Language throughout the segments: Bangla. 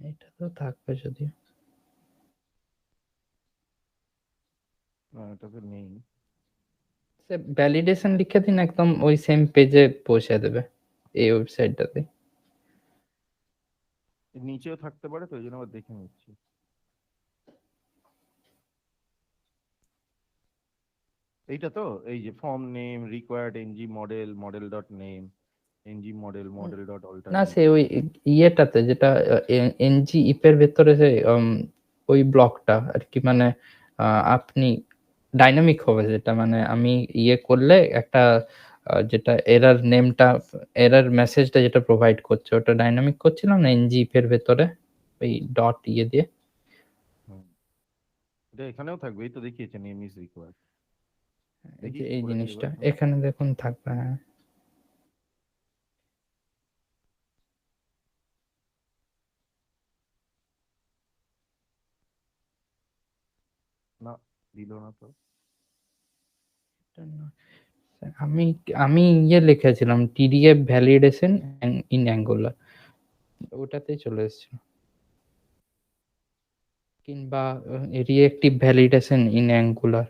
এটা তো থাকবে যদিও। না, এটাতে নেই। ভ্যালিডেশন লিখে দিন, একদম ওই সেম পেজে পৌঁছে দেবে এই ওয়েবসাইটটাতে। এর নিচেও থাকতে পারে, তো এই জন্য আবার দেখে নিচ্ছি। এইটা তো, এই যে form name required NG model, model dot name, NG model, model dot না, সে অল্টারনেটিভ। ওই ইয়েটাতে যেটা এনজি ইপের ভেতরে যে ওই ব্লকটা আর কি, মানে আপনি ডাইনামিক হবে যেটা, মানে আমি ইয়ে করলে একটা যেটা এরার নেমটা, এরার মেসেজটা যেটা প্রোভাইড করছে ওটা ডাইনামিক করছিলাম না এনজি ইপের ভেতরে ওই ডট ইয়ে দিয়ে। হুম, এটা এখানেও থাকবে, এই তো দেখিয়েছে নেম ইজ রিকোয়ার্ড। এই দেখি যে কি এই করেছে জিনিসটা এবার এখানে। এখানে দেখুন থাকবে, হ্যাঁ। না, দিল না তো। আমি আমি ইয়ে লিখেছিলাম টিডিএফ ভ্যালিডেশন ইন অ্যাঙ্গুলার, ওটাতেই চলে এসেছিল, কিংবা রিয়েক্টিভ ভ্যালিডেশন ইন অ্যাঙ্গুলার।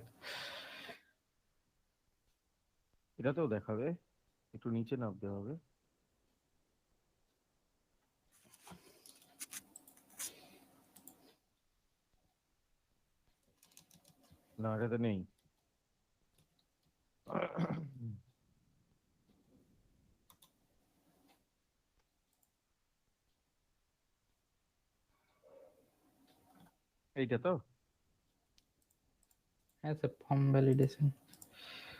এটাতেও দেখাবে, একটু নিচে নামতে হবে। না, এটাতে নেই। এইটা তো, হ্যাঁ স্যার, ফর্ম ভ্যালিডেশন।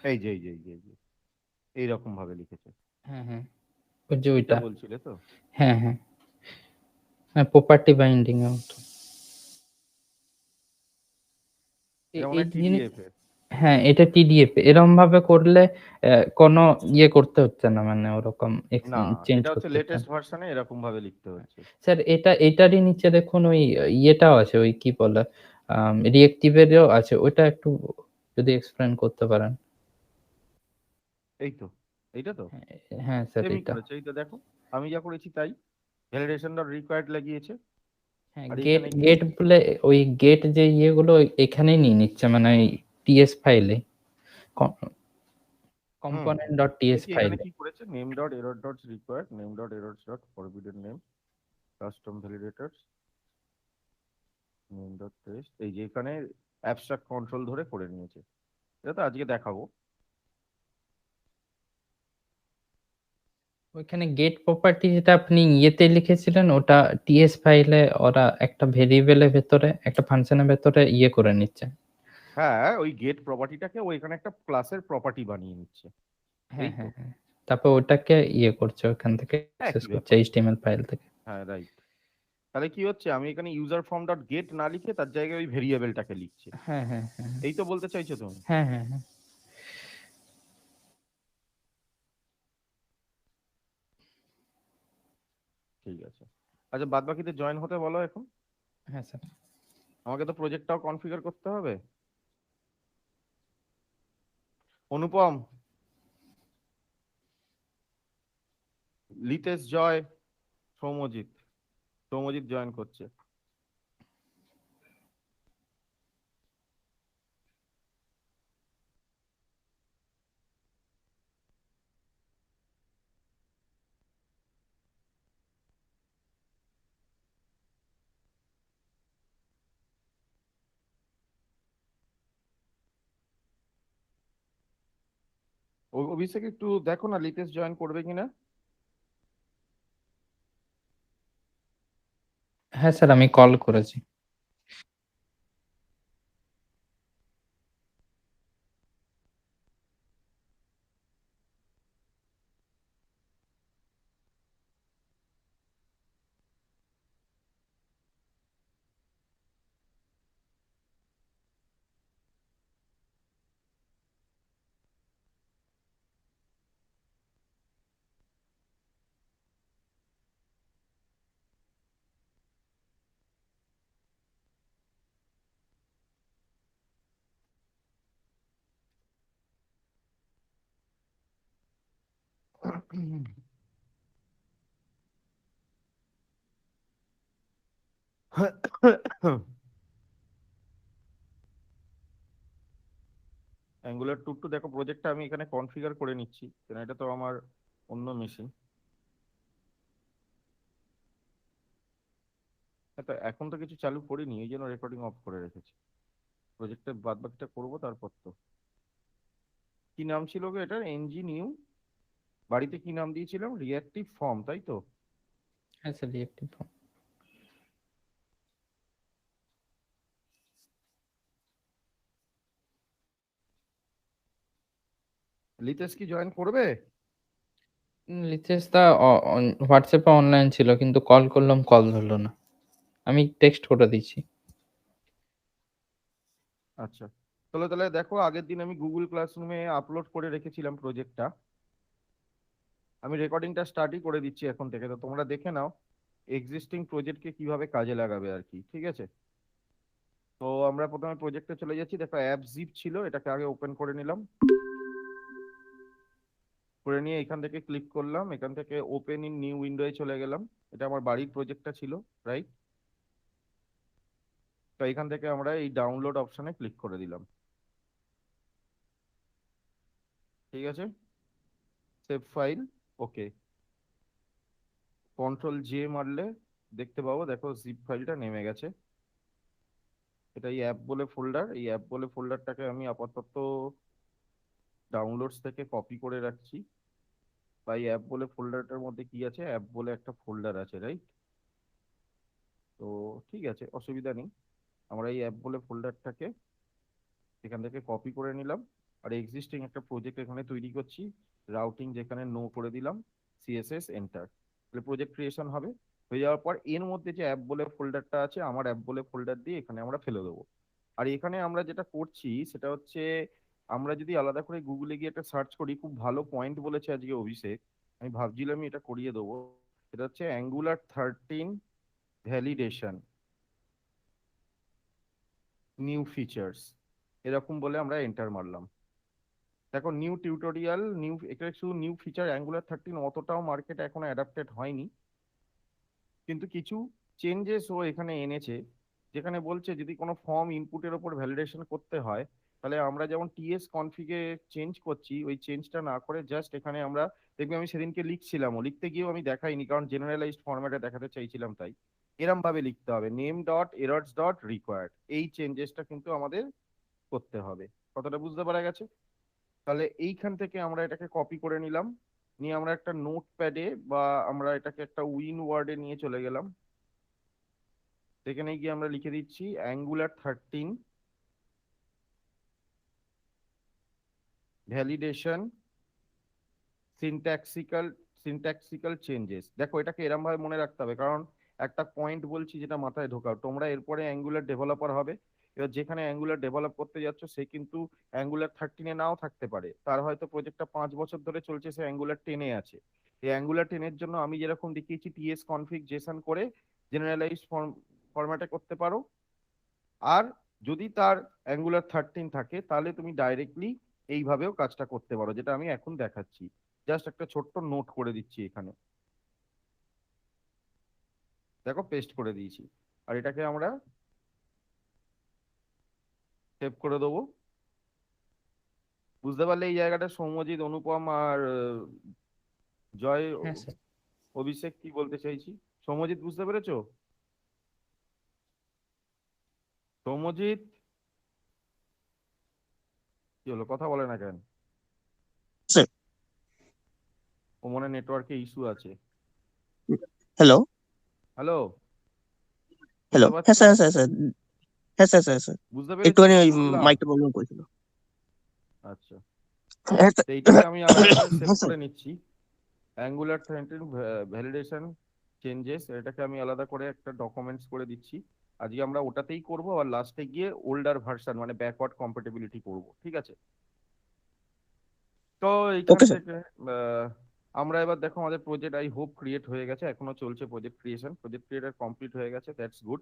এই যে এই যে এই যে এই যে এইরকম ভাবে লিখেছে। হ্যাঁ হ্যাঁ, ওই যে এইটা ওইটা। বলছিলে তো। হ্যাঁ হ্যাঁ হ্যাঁ, প্রপার্টি বাইন্ডিং এর মতো। এটা মনে এই হয় জিনিস, টিডিএফ এর। হ্যাঁ এটা টিডিএফ এরকম ভাবে করলে কোনো ইয়ে করতে হচ্ছে না, মানে ওরকম না, চেঞ্জ এটা হচ্ছে করতে হচ্ছে না। লেটেস্ট ভার্সনে এরকম ভাবে লিখতে হচ্ছে। স্যার এটা এটারই নিচে দেখুন ওই ইয়েটাও আছে, ওই কি বলে রিয়েক্টিভেরও আছে, ওইটা একটু যদি এক্সপ্লেন করতে পারেন। এই তো, এইটা তো হ্যাঁ স্যার সেমই এটা। করেছে, এই তো দেখো, আমি যা করেছি তাই। ভ্যালিডেশন ডট রিকোয়ার্ড লাগিয়েছে। হ্যাঁ, আর গেট এখানে গিয়ে গেট বলে ওই গেট যে ইয়েগুলো এখানেই নিয়ে নিচ্ছে, মানে ওই টিএস ফাইলে, হুম, কম্পোনেন্ট ডট টিএস দেখি এখানে ফাইলে। কি করেছে। Name dot error dot required, name dot error dot forbidden name, custom validators, name dot test, এই যে এখানে অ্যাবস্ট্রাক্ট কন্ট্রোল ধরে করে নিয়েছে। এটা তো আজকে দেখাবো। ওইখানে গেট প্রপার্টি যেটা আপনি ইয়েতে লিখেছিলেন ওটা টিএস ফাইলে ওরা একটা ভেরিয়েবলের ভেতরে একটা ফাংশনের ভেতরে ইয়ে করে নিচ্ছে। হ্যাঁ, ওই গেট প্রপার্টিটাকে ও এখানে একটা ক্লাসের প্রপার্টি বানিয়ে নিচ্ছে। হ্যাঁ এই তো হ্যাঁ হ্যাঁ, তারপর ওটাকে ইয়ে করছে ওখান থেকে অ্যাক্সেস একই করছে ব্যাপার। এইচটিএমএল ফাইল থেকে। হ্যাঁ, রাইট। তাহলে কি হচ্ছে, আমি এখানে ইউজার ফর্ম ডট গেট না লিখে তার জায়গায় ওই ভেরিয়েবলটাকে লিখছে। হ্যাঁ হ্যাঁ হ্যাঁ এই তো বলতে চাইছো তুমি? হ্যাঁ হ্যাঁ হ্যাঁ ঠিক আছে। আচ্ছা, বাদ বাকিতে জয়েন হতে বলো এখন। হ্যাঁ স্যার। আমাকে তো প্রজেক্টটাও কনফিগার করতে হবে। অনুপম, লিতেশ জয়, সৌম্যজিৎ। সৌম্যজিৎ জয়েন করছে। অভিষেক একটু দেখো না লিতেশ জয়েন করবে কিনা। হ্যাঁ স্যার, আমি কল করেছি। অ্যাঙ্গুলার 2 দেখো প্রজেক্টটা আমি এখানে কনফিগার করে নিচ্ছি, কারণ এটা তো আমার অন্য মেশিন। তো এখন তো কিছু চালু করিনি, এই জন্য রেকর্ডিং অফ করে রেখেছি। প্রজেক্টের বাদ বাকিটা করবো তারপর তো। কি নাম ছিল গো এটার? এনজি নিউ, বাড়িতে কি নাম দিয়েছিলাম? রিঅ্যাক্টিভ ফর্ম, তাই তো? হ্যাঁ স্যার, রিঅ্যাক্টিভ ফর্ম। লিতেশ কি জয়েন করবে? লিতেশ দা হোয়াটসঅ্যাপে অনলাইন ছিল, কিন্তু কল করলাম, কল ধরল না। আমি টেক্সট করে দিয়েছি। আচ্ছা, তাহলে দেখো, আগের দিন আমি গুগল ক্লাসরুমে আপলোড করে রেখেছিলাম প্রজেক্টটা। আমি রেকর্ডিংটা স্টার্টই করে দিচ্ছি এখন থেকে, তো তোমরা দেখে নাও এক্সিস্টিং প্রজেক্টকে কিভাবে কাজে লাগাবে আর কি, ঠিক আছে? তো আমরা প্রথমে প্রজেক্টে চলে যাচ্ছি। দেখো অ্যাপ জিপ ছিল, এটাকে আগে ওপেন করে নিলাম। করে নিয়ে এখান থেকে ক্লিক করলাম, এখান থেকে ওপেন ইন নিউ উইন্ডোয়ে চলে গেলাম। এটা আমার বাড়ির প্রজেক্টটা ছিল, রাইট? তো এখান থেকে আমরা এই ডাউনলোড অপশনে ক্লিক করে দিলাম, ঠিক আছে? সেভ ফাইল, ওকে। কন্ট্রোল জে মারলে দেখতে পাবো, দেখো জিপ ফাইলটা নেমে গেছে। এটা এই অ্যাপ বলে ফোল্ডার, এই অ্যাপ বলে ফোল্ডারটাকে আমি আপাতত ডাউনলোডস থেকে কপি করে রাখছি। বা এই অ্যাপ বলে ফোল্ডারটার মধ্যে কি আছে? অ্যাপ বলে একটা ফোল্ডার আছে, রাইট? তো ঠিক আছে, অসুবিধা নেই। আমরা এই অ্যাপ বলে ফোল্ডারটাকে এখান থেকে কপি করে নিলাম। আর এক্সিস্টিং একটা প্রজেক্ট এখানে তৈরি করছি, রাউটিং যেখানে নো করে দিলাম, সিএসএস এন্টার। তাহলে প্রজেক্ট ক্রিয়েশন হবে। হয়ে যাওয়ার পর এর মধ্যে যে অ্যাপ বলে ফোল্ডারটা আছে, আমার অ্যাপ বলে ফোল্ডার দিয়ে এখানে আমরা ফেলে দেবো। আর এখানে আমরা যেটা করছি সেটা হচ্ছে, আমরা যদি আলাদা করে গুগলে গিয়ে একটা সার্চ করি, খুব ভালো পয়েন্ট বলেছে আজকে অভিষেক, আমি ভাবছিলামই এটা করিয়ে দেবো। এটা হচ্ছে অ্যাঙ্গুলার 13 ভ্যালিডেশন নিউ ফিচার্স, এরকম বলে আমরা এন্টার মারলাম। দেখো নিউ টিউটোরিয়াল, নিউ, এটা শুধু নিউ ফিচার। অ্যাঙ্গুলার 13 অতটাও মার্কেটে এখনো অ্যাডাপ্টেড হয়নি, কিন্তু কিছু চেঞ্জেস ও এখানে এনেছে। যেখানে বলছে যদি কোনো ফর্ম ইনপুটের ওপর ভ্যালিডেশন করতে হয়, তাহলে আমরা যেমন টিএস কনফিগে চেঞ্জ করছি, ওই চেঞ্জটা না করে জাস্ট এখানে আমরা, দেখবে আমি সেদিনকে লিখছিলামও, লিখতে গিয়েও আমি দেখাইনি কারণ জেনারেলাইজড ফরম্যাটে দেখাতে চাইছিলাম, তাই এরম ভাবে লিখতে হবে, name dot errors dot required. এই চেঞ্জেসটা কিন্তু আমাদের করতে হবে। কতটা বুঝতে পারা গেছে? তাহলে এইখান থেকে আমরা এটাকে কপি করে নিলাম, নিয়ে আমরা একটা নোট প্যাডে বা আমরা এটাকে একটা উইন ওয়ার্ডে নিয়ে চলে গেলাম। সেখানে গিয়ে আমরা লিখে দিচ্ছি অ্যাঙ্গুলার 13 ভ্যালিডেশন সিনট্যাক্সিক্যাল সিনট্যাক্সিক্যাল চেঞ্জেস। দেখো এটাকে এরম ভাবে মনে রাখতে হবে, কারণ একটা পয়েন্ট বলছি যেটা মাথায় ঢোকাও, তোমরা এরপরে অ্যাঙ্গুলার ডেভেলপার হবে। এবার যেখানে অ্যাঙ্গুলার ডেভেলপ করতে যাচ্ছ সে কিন্তু অ্যাঙ্গুলার 13 নাও থাকতে পারে, তার হয়তো প্রজেক্টটা 5 বছর ধরে চলছে, সে অ্যাঙ্গুলার 10 আছে। এই অ্যাঙ্গুলার 10 জন্য আমি যেরকম দেখিয়েছি টিএস কনফিগ জেসন করে জেনারেলাইজ ফরম্যাটে করতে পারো। আর যদি তার অ্যাঙ্গুলার 13 থাকে তাহলে তুমি ডাইরেক্টলি এইভাবেও কাজটা করতে পারো, যেটা আমি এখন দেখাচ্ছি। জাস্ট একটা ছোট্ট নোট করে দিচ্ছি এখানে, দেখো পেস্ট করে দিয়েছি। আর এটাকে আমরা সেভ করে দেবো। বুঝতে পারলে এই জায়গাটা সৌম্যজিৎ, অনুপম আর জয়, হ্যাঁ স্যার। অভিষেক কি বলতে চাইছি? সৌম্যজিৎ বুঝতে পেরেছো? সৌম্যজিৎ কি হলো, কথা বলে না কেন? স্যার। ও মনে নেটওয়ার্কে ইস্যু আছে। হ্যালো। হ্যালো, হ্যালো, শুনতে হ্যাঁ পাচ্ছ? Sir, sir, sir. হ্যাঁ স্যার, স্যার, স্যার। বুঝতে পেরেছিস একটুখানি কি ওই বললাম? মাইকটা প্রবলেম করেছিল। আচ্ছা, হ্যাঁ তো স্যার। এইটাকে আমি আলাদা করে সেভ হ্যাঁ স্যার। করে নিচ্ছি। অ্যাঙ্গুলার 13 ভ্যালিডেশন চেঞ্জেস, এটাকে আমি আলাদা করে একটা ডকুমেন্টস করে দিচ্ছি। আজকে আমরা ওটাতেই করব, আর লাস্টে গিয়ে ওল্ডার ভার্সন মানে ব্যাকওয়ার্ড কম্পাটিবিলিটি করব, ঠিক আছে? তো এইখান ওকে স্যার। থেকে আহ, আমরা এবার দেখো আমাদের প্রজেক্ট আই হোপ ক্রিয়েট হয়ে গেছে, এখনো চলছে project creation, project creator complete হয়ে গেছে, দ্যাটস গুড।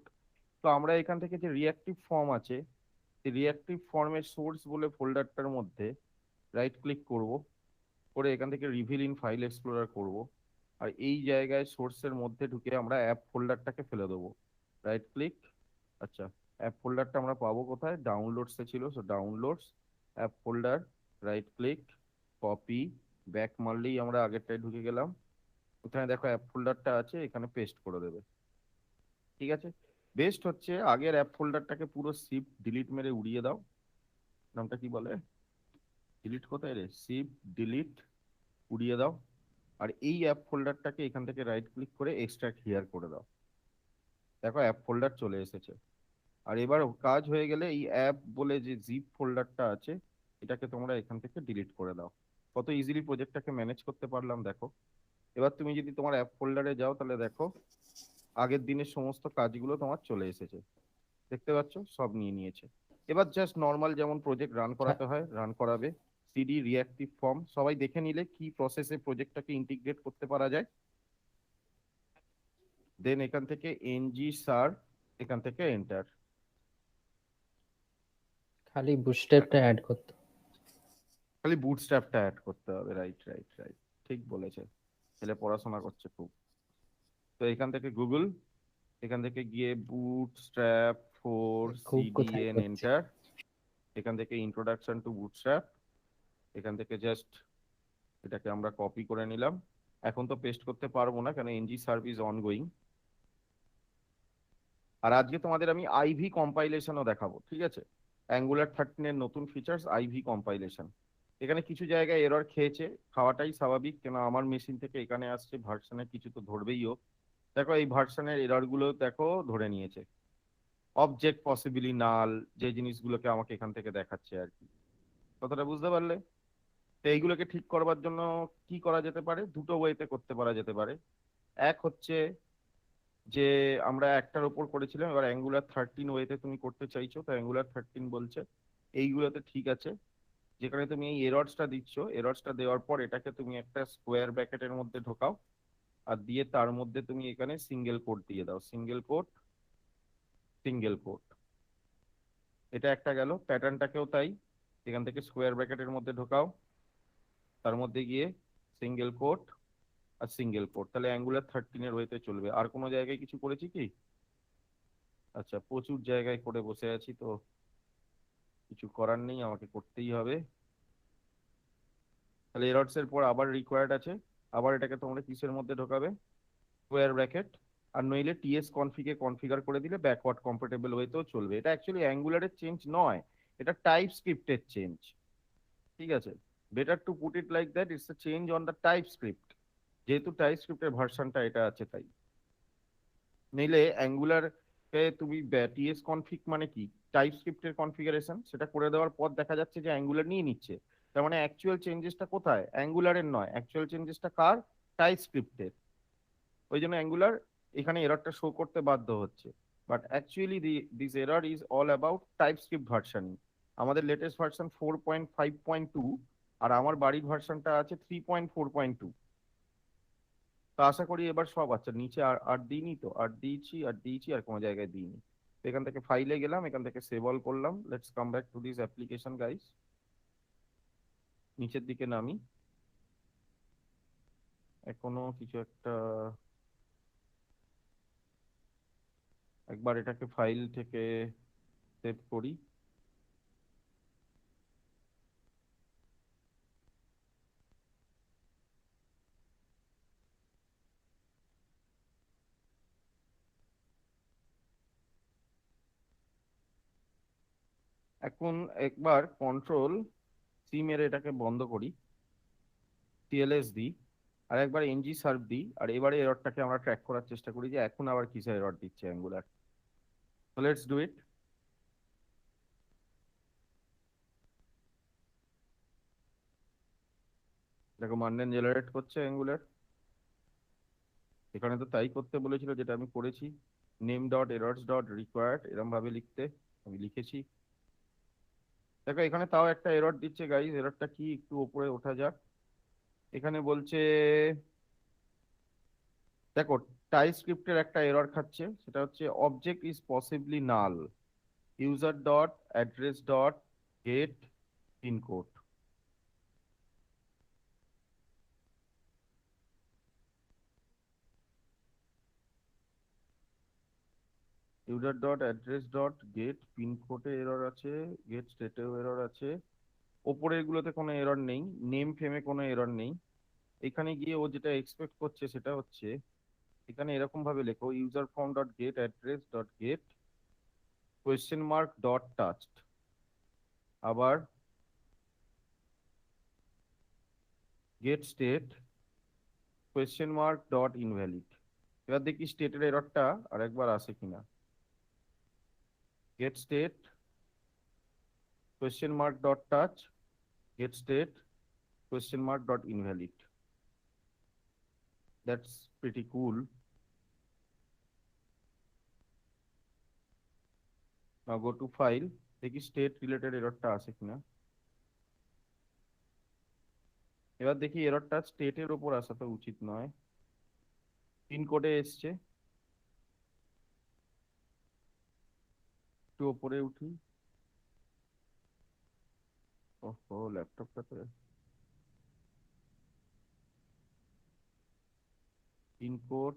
তো আমরা এখান থেকে যে রিঅ্যাক্টিভ ফর্ম আছে, এই রিঅ্যাক্টিভ ফর্মের সোর্স বলে ফোল্ডারটার মধ্যে রাইট ক্লিক করব, করে এখান থেকে রিভিল ইন ফাইল এক্সপ্লোরার করব। আর এই জায়গায় সোর্সের মধ্যে ঢুকে আমরা অ্যাপ ফোল্ডারটাকে ফেলে দেবো, রাইট ক্লিক। আচ্ছা, অ্যাপ ফোল্ডারটা আমরা পাবো কোথায়? ডাউনলোডসে ছিল, so downloads, app folder, right click, copy, back মারলেই আমরা আগেরটায় ঢুকে গেলাম। এখানে দেখো অ্যাপ ফোল্ডারটা আছে, এখানে পেস্ট করে দেবে। ঠিক আছে, বেস্ট হচ্ছে আগের অ্যাপ ফোল্ডারটাকে পুরো শিফট ডিলিট মেরে উড়িয়ে দাও। নামটা কি বলে? ডিলিট কোথায় রে? শিফট ডিলিট, উড়িয়ে দাও। আর এই অ্যাপ ফোল্ডারটাকে এখান থেকে রাইট ক্লিক করে এক্সট্রাক্ট হিয়ার করে দাও। দেখো অ্যাপ ফোল্ডার চলে এসেছে। আর এবার কাজ হয়ে গেলে এই অ্যাপ বলে যে জিপ ফোল্ডারটা আছে, এটাকে তোমরা এখান থেকে ডিলিট করে দাও। কত ইজিলি প্রজেক্টটাকে ম্যানেজ করতে পারলাম দেখো। এবার তুমি যদি তোমার অ্যাপ ফোল্ডারে যাও, তাহলে দেখো আগের দিনের সমস্ত কাজগুলো তোমার চলে এসেছে। দেখতে পাচ্ছ সব নিয়ে নিয়েছে। এবার জাস্ট নর্মাল যেমন প্রজেক্ট রান করাতে হয় রান করাবে। সিডি রিঅ্যাক্টিভ ফর্ম সবাই দেখে নিলে কি প্রসেসে প্রজেক্টটাকে ইন্টিগ্রেট করতে পারা যায়। দেন এখান থেকে এনজি সার, এখান থেকে এন্টার। খালি বুটস্ট্র্যাপটা অ্যাড করতে। খালি বুটস্ট্র্যাপটা অ্যাড করতে হবে, রাইট রাইট রাইট, ঠিক বলেছে। ছেলে পড়াশোনা করছে খুব। তো এখান থেকে গুগল, এখান থেকে গিয়ে বুটস্ট্র্যাপ ফোর খুব কোথায় সিডিএন করছি। এন্টার। এখান থেকে ইন্ট্রোডাকশন টু বুটস্ট্র্যাপ, এখান থেকে জাস্ট এটাকে আমরা কপি করে নিলাম। এখন তো পেস্ট করতে পারবো না, কারণ এনজি সার্ভিস অনগোয়িং। আর আজকে তোমাদের আমি আইভি কম্পাইলেশনও দেখাবো, ঠিক আছে? অ্যাঙ্গুলার 13 এর নতুন ফিচার্স আইভি কম্পাইলেশন। এখানে কিছু জায়গায় এরর খেয়েছে, খাওয়াটাই স্বাভাবিক, কেন আমার মেশিন থেকে এখানে আসছে ভার্সনের কিছু তো ধরবেইও। দেখো এই ভার্সনের এরর গুলো দেখো ধরে নিয়েছে। অবজেক্ট পসিবলি নাল, যে জিনিসগুলোকে আমাকে এখান থেকে দেখাচ্ছে আর কি। কথাটা বুঝতে পারলে? তো এইগুলোকে ঠিক করবার জন্য কি করা যেতে পারে? দুটো ওয়েতে করতে পারা যেতে পারে। এক হচ্ছে যে আমরা একটার ওপর করেছিলাম, এবার অ্যাঙ্গুলার 13 ওয়েতে তুমি করতে চাইছো, তো অ্যাঙ্গুলার 13 বলছে এইগুলোতে ঠিক আছে। যেখানে তুমি এই এরর্সটা দিচ্ছ, এরর্সটা দেওয়ার পর এটাকে তুমি একটা স্কোয়ার ব্র্যাকেটের মধ্যে ঢোকাও। আর দিয়ে তার মধ্যে তুমি এখানে সিঙ্গেল কোট দিয়ে দাও, সিঙ্গেল কোট, সিঙ্গেল কোট। এটা একটা গেল। প্যাটার্নটাকেও তাই, এখান থেকে স্কোয়ার ব্র্যাকেটের মধ্যে ঢোকাও, তার মধ্যে গিয়ে সিঙ্গেল কোট আর সিঙ্গেল কোট। তাহলে অ্যাঙ্গুলার 13 এর ওয়েতে চলবে। আর কোনো জায়গায় কিছু করেছি কি? আচ্ছা, প্রচুর জায়গায় করে বসে আছি তো, কিছু করার নেই, আমাকে করতেই হবে। তাহলে এরর্স এর পর আবার রিকোয়ার্ড আছে, আবার এটাকে তোমরা কিসের মধ্যে ঢোকাবে? Square bracket. আর নইলে টিএস কনফিগে কনফিগার করে দিলে ব্যাকওয়ার্ড কম্পাটেবল হয়েতেও চলবে। এটা অ্যাকচুয়ালি অ্যাঙ্গুলারের চেঞ্জ নয়, এটা টাইপ স্ক্রিপ্টের চেঞ্জ। ঠিক আছে, better to put it like that, it's a change on the type script. যেহেতু টাইপ স্ক্রিপ্টের ভার্সনটা এটা আছে তাই। নইলে অ্যাঙ্গুলার তুমি টিএস কনফিগ মানে কি? টাইপ স্ক্রিপ্টের কনফিগারেশন, সেটা করে দেওয়ার পর দেখা যাচ্ছে যে অ্যাঙ্গুলার নিয়ে নিচ্ছে। তার মানে অ্যাকচুয়াল চেঞ্জেসটা কোথায়? অ্যাঙ্গুলারের নয়, অ্যাকচুয়াল চেঞ্জেসটা কার? টাইপ স্ক্রিপ্টের। ওই জন্য অ্যাঙ্গুলার এখানে এররটা শো করতে বাধ্য হচ্ছে। But actually this error is all about TypeScript versioning. আমাদের লেটেস্ট ভার্সন 4.5.2, আর আমার বাড়ির ভার্সনটা আছে 3.4.2। তো আশা করি এবার সব। আচ্ছা, নিচে আর আর দিইনি তো, আর দিয়েছি আর দিয়েছি, আর কোনো জায়গায় দিইনি। তো এখান থেকে ফাইলে গেলাম, এখান থেকে সেভ অল করলাম। Let's come back to this application guys. নিচের দিকে নামি, এখনো কিছু একটা, একবার এটাকে ফাইল থেকে সেভ করি। এখন একবার কন্ট্রোল সি মেরে এটাকে বন্ধ করি, টিএলএস দিই, আর একবার এনজি সার্ভ দিই, আর এবারে এররটাকে আমরা ট্র্যাক করার চেষ্টা করি যে এখন আবার কিসের এরর দিচ্ছে অ্যাঙ্গুলার। তো লেটস ডু ইট। দেখো মানডেন জেনারেট করছে অ্যাঙ্গুলার। এখানে তো তাই করতে বলেছিল যেটা আমি করেছি, name dot errors dot required এরম ভাবে লিখতে, আমি লিখেছি। দেখো এখানে তাও একটা এরর দিচ্ছে গাইজ, এররটা কি একটু উপরে ওঠা যাক। এখানে বলছে, দেখো টাই স্ক্রিপ্টের একটা এরর খাচ্ছে, সেটা হচ্ছে object is possibly null, user dot address dot get pincode. User dot address dot get পিনকোডে এরর আছে, গেট স্টেটেও এরর আছে, ওপরের গুলোতে কোনো এরর নেই, নেম ফেমে কোনো এরর নেই। এখানে গিয়ে ও যেটা এক্সপেক্ট করছে সেটা হচ্ছে এখানে এরকম ভাবে লেখো user form dot get address dot get question mark dot touched, আবার get state question mark dot invalid. এবার দেখি স্টেটের এররটা আর একবার আসে কিনা। Get state question mark dot touch, get state question mark dot invalid. That's pretty cool. Now go to file, দেখি state related এররটা আছে কিনা। এবার দেখি এররটা স্টেটের উপর আসা তো উচিত নয়, পিন কোডে এসছে। একটু উপরে উঠি, ওহো ল্যাপটপটাতে পিন কোড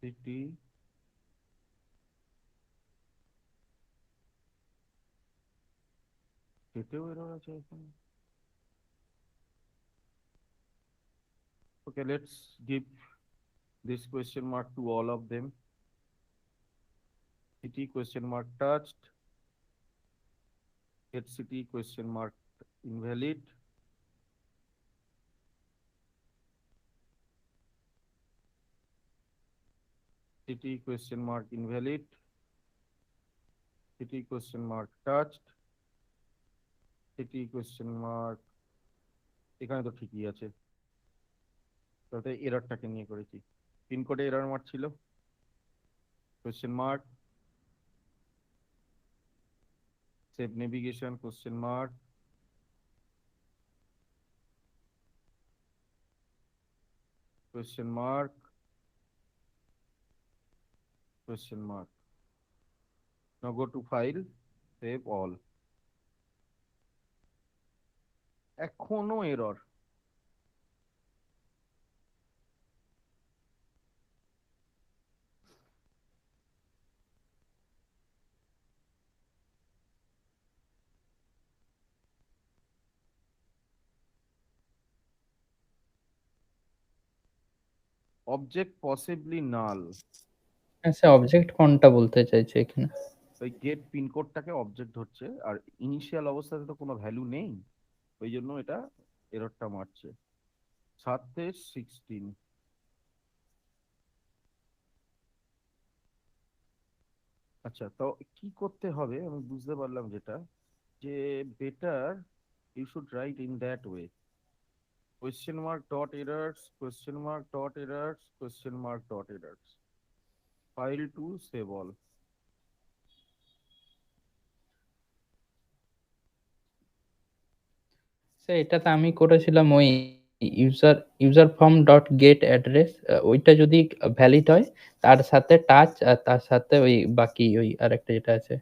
সিটি স্টেটেও এরর আছে এখানে। Okay, let's give this question mark to all of them. City question mark touched, get city question mark invalid, city question mark invalid, city question mark touched, city question mark, এখানে তো ঠিকই আছে, তাতে এররটাকে নিয়ে করেছি। পিনকোডে এরর মারছিল, question mark, save navigation question mark, question mark, question mark. Now go to file, save all. এখনো এরর। অবজেক্ট পসিবলি নাল। আচ্ছা, অবজেক্ট কোনটা বলতে চাইছে এখানে? ওই গেট পিনকোডটাকে অবজেক্ট ধরছে, আর ইনিশিয়াল অবস্থাতে তো কোনো ভ্যালু নেই, ওই জন্য এটা এররটা মারছে। 7/16। আচ্ছা, তো কি করতে হবে আমি বুঝতে পারলাম যেটা, যে better you should write in that way, question mark dot errors, question mark dot errors, question mark dot errors, file to save all. এটাতে আমি করেছিলাম ওই user form dot get address, ওইটা যদি ভ্যালিড হয় তার সাথে টাচ, আর তার সাথে ওই বাকি ওই আরেকটা যেটা আছে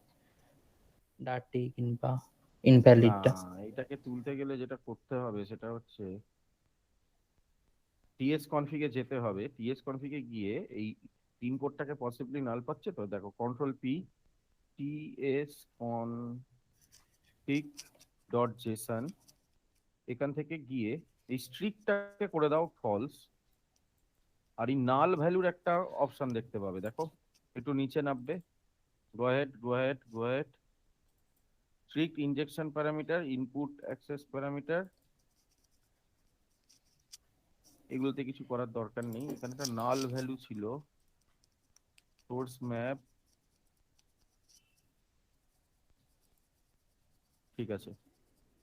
ডাটি কিংবা না, ইনভ্যালিডটা। এটাকে তুলতে গেলে যেটা করতে হবে সেটা হচ্ছে টিএস কনফিগে যেতে হবে, টিএস কনফিগে গিয়ে এই পিন কোডটাকে পসিবলি নাল পাচ্ছে তো, দেখো control P, TS config dot JSON, এখান থেকে গিয়ে এই স্ট্রিকটাকে করে দাও ফলস, আর এই নাল ভ্যালুর একটা অপশন দেখতে পাবে, দেখো একটু নিচে নামবে, go head go head go head, strict injection parameter, input access parameter, এগুলোতে কিছু করার দরকার নেই। এখানে একটা নাল ভ্যালু ছিল, সোর্স ম্যাপ, ঠিক আছে,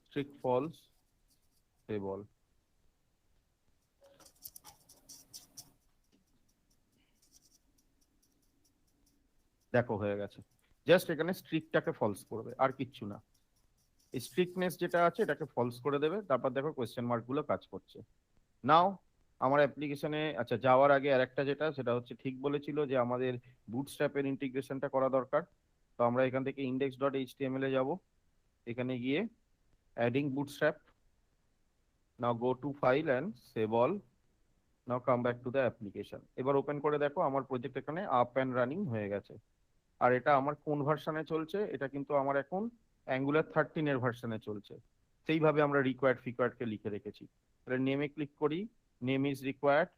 স্ট্রিক্ট ফলস, সেভ অল। দেখো হয়ে গেছে, জাস্ট এখানে স্ট্রিকটাকে ফলস করবে আর কিচ্ছু না, স্ট্রিকনেস যেটা আছে এটাকে ফলস করে দেবে, তারপর দেখো কোয়েশ্চেন মার্ক গুলো কাজ করছে। নাও আমার অ্যাপ্লিকেশনে আচ্ছা যাওয়ার আগে আরেকটা যেটা সেটা হচ্ছে ঠিক বলেছিল যে আমাদের বুটস্ট্র্যাপের ইন্টিগ্রেশনটা করা দরকার। তো আমরা এখান থেকে index.html এ যাব, এখানে গিয়ে adding bootstrap, now go to file and save all, now come back to the application. এবার ওপেন করে দেখো আমার প্রজেক্ট এখানে আপ অ্যান্ড রানিং হয়ে গেছে। আর এটা আমার কোন ভার্সনে চলছে, এটা কিন্তু আমার এখন অ্যাঙ্গুলার 13 এর ভার্সনে চলছে। সেইভাবে আমরা রিকোয়ার্ডকে লিখে রেখেছি। তাহলে নেমে ক্লিক করি, name is required,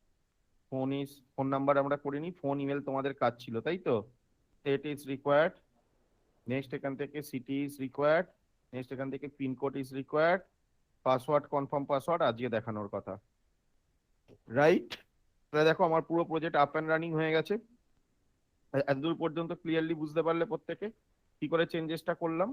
phone number আমরা করিনি, ফোন ইমেল তোমাদের কাজ ছিল তাই তো। স্টেট ইজ রিকোয়ার্ড, নেক্সট এখান থেকে সিটি ইজ রিকোয়ার্ড, নেক্সট এখান থেকে pincode is required, password confirm password আজকে দেখানোর কথা, রাইট। তাহলে দেখো আমার পুরো প্রজেক্ট আপ অ্যান্ড রানিং হয়ে গেছে। এতদূর পর্যন্ত ক্লিয়ারলি বুঝতে পারলে প্রত্যেকে কি করে চেঞ্জেসটা করলাম?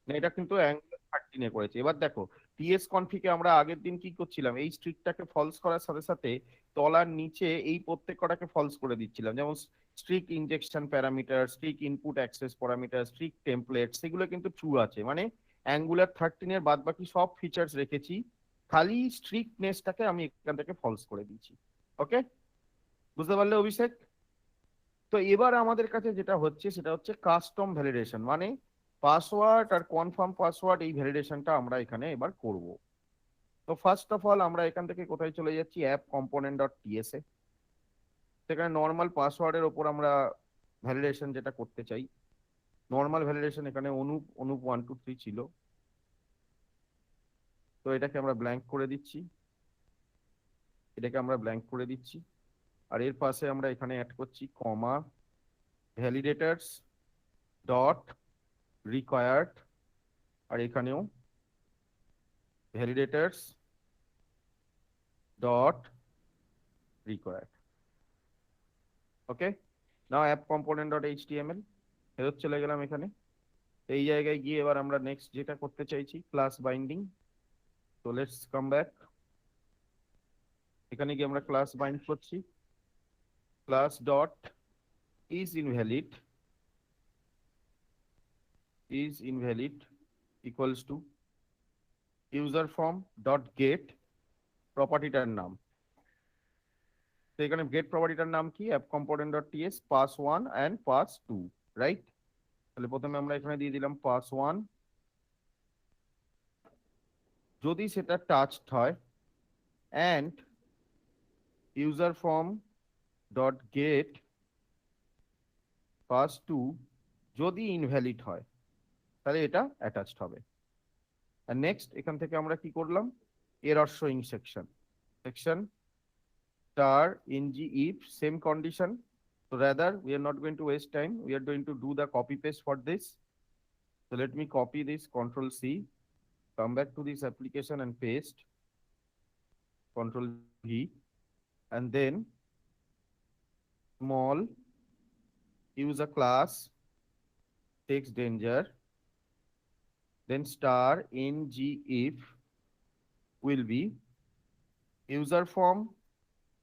না, এটা কিন্তু অ্যাঙ্গুলার 13 এ করেছে। এবার দেখো টিএস কনফিগে আমরা আগের দিন কি করছিলাম, এই স্ট্রিকটাকে ফলস করার সাথে সাথে তলার নিচে এই প্রত্যেক কটাকে ফলস করে দিচ্ছিলাম, যেমন strict injection parameter, strict input access parameter, strict template, সেগুলো কিন্তু ট্রু আছে, মানে অ্যাঙ্গুলার 13 এর বাদ বাকি সব ফিচার্স রেখেছি, খালি স্ট্রিক্টনেসটাকে আমি এখান থেকে ফলস করে দিয়েছি। ওকে, বুঝতে পারলে অভিষেক? তো এবার আমাদের কাছে যেটা হচ্ছে সেটা হচ্ছে কাস্টম ভ্যালিডেশন, মানে পাসওয়ার্ড আর কনফার্ম পাসওয়ার্ড, এই ভ্যালিডেশনটা আমরা এখানে এবার করব। তো ফার্স্ট অফ অল আমরা এখান থেকে কোথায় চলে যাচ্ছি, অ্যাপ কম্পোনেন্ট ডট টিএস এ। সেখানে নর্মাল পাসওয়ার্ডের ওপর আমরা ভ্যালিডেশন যেটা করতে চাই, নর্মাল ভ্যালিডেশন এখানে অনুপ অনুপ 1 2 3 ছিল, তো এটাকে আমরা ব্ল্যাঙ্ক করে দিচ্ছি, এটাকে আমরা ব্ল্যাঙ্ক করে দিচ্ছি। আর এর পাশে আমরা এখানে অ্যাড করছি কমা ভ্যালিডেটার্স ডট রিকোয়ার্ড, আর এখানেও ভ্যালিডেটার্স ডট রিকোয়ার্ড। ওকে, নাও অ্যাপ কম্পোনেন্ট ডট এইচটিএমএল ফেরত চলে গেলাম এখানে। এই জায়গায় গিয়ে এবার আমরা নেক্সট যেটা করতে চাইছি ক্লাস বাইন্ডিং। তো লেটস কাম ব্যাক, এখানে গিয়ে আমরা ক্লাস বাইন্ড করছি, class dot is invalid equals to user form dot get প্রপার্টিটার নাম। তো এখানে গেট প্রপার্টিটার নাম কি, app component dot TS pass1 and pass2, right. তাহলে প্রথমে আমরা এখানে দিয়ে দিলাম pass1, যদি সেটা টাচড হয়, and user form dot gate pass2 যদি ইনভ্যালিড হয় তাহলে এটা অ্যাটাচড হবে। আর নেক্সট এখান থেকে আমরা কি করলাম, error showing section star ng if same condition. So rather we are not going to waste time, we are going to do the copy paste for this. So let me copy this, Control C, come back to this application and paste, Control V, and then small use a class text danger, then star ng if will be user form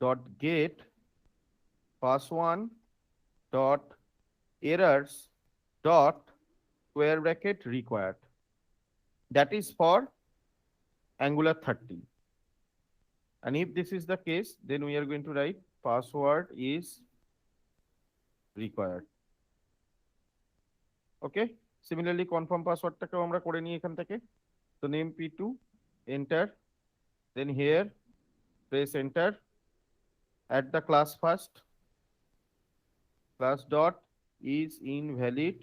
dot get pass1 dot errors dot square bracket required. That is for Angular 13. And if this is the case, then we are going to write password is required. Okay. Similarly, confirm password টাকেও আমরা করে নিই এখান থেকে। So name p2, enter, then here press enter, add the class first, class dot is invalid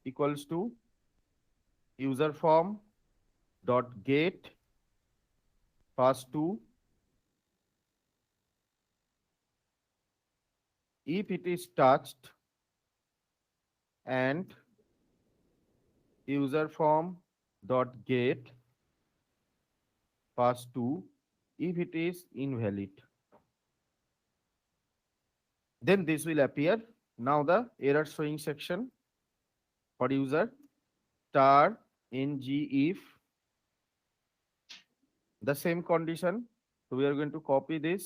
equals to user form dot get pass2, if it is touched, and user form dot get pass2 if it is invalid. Then this will appear. Now the error showing section for user star ng if the same condition. So we are going to copy this,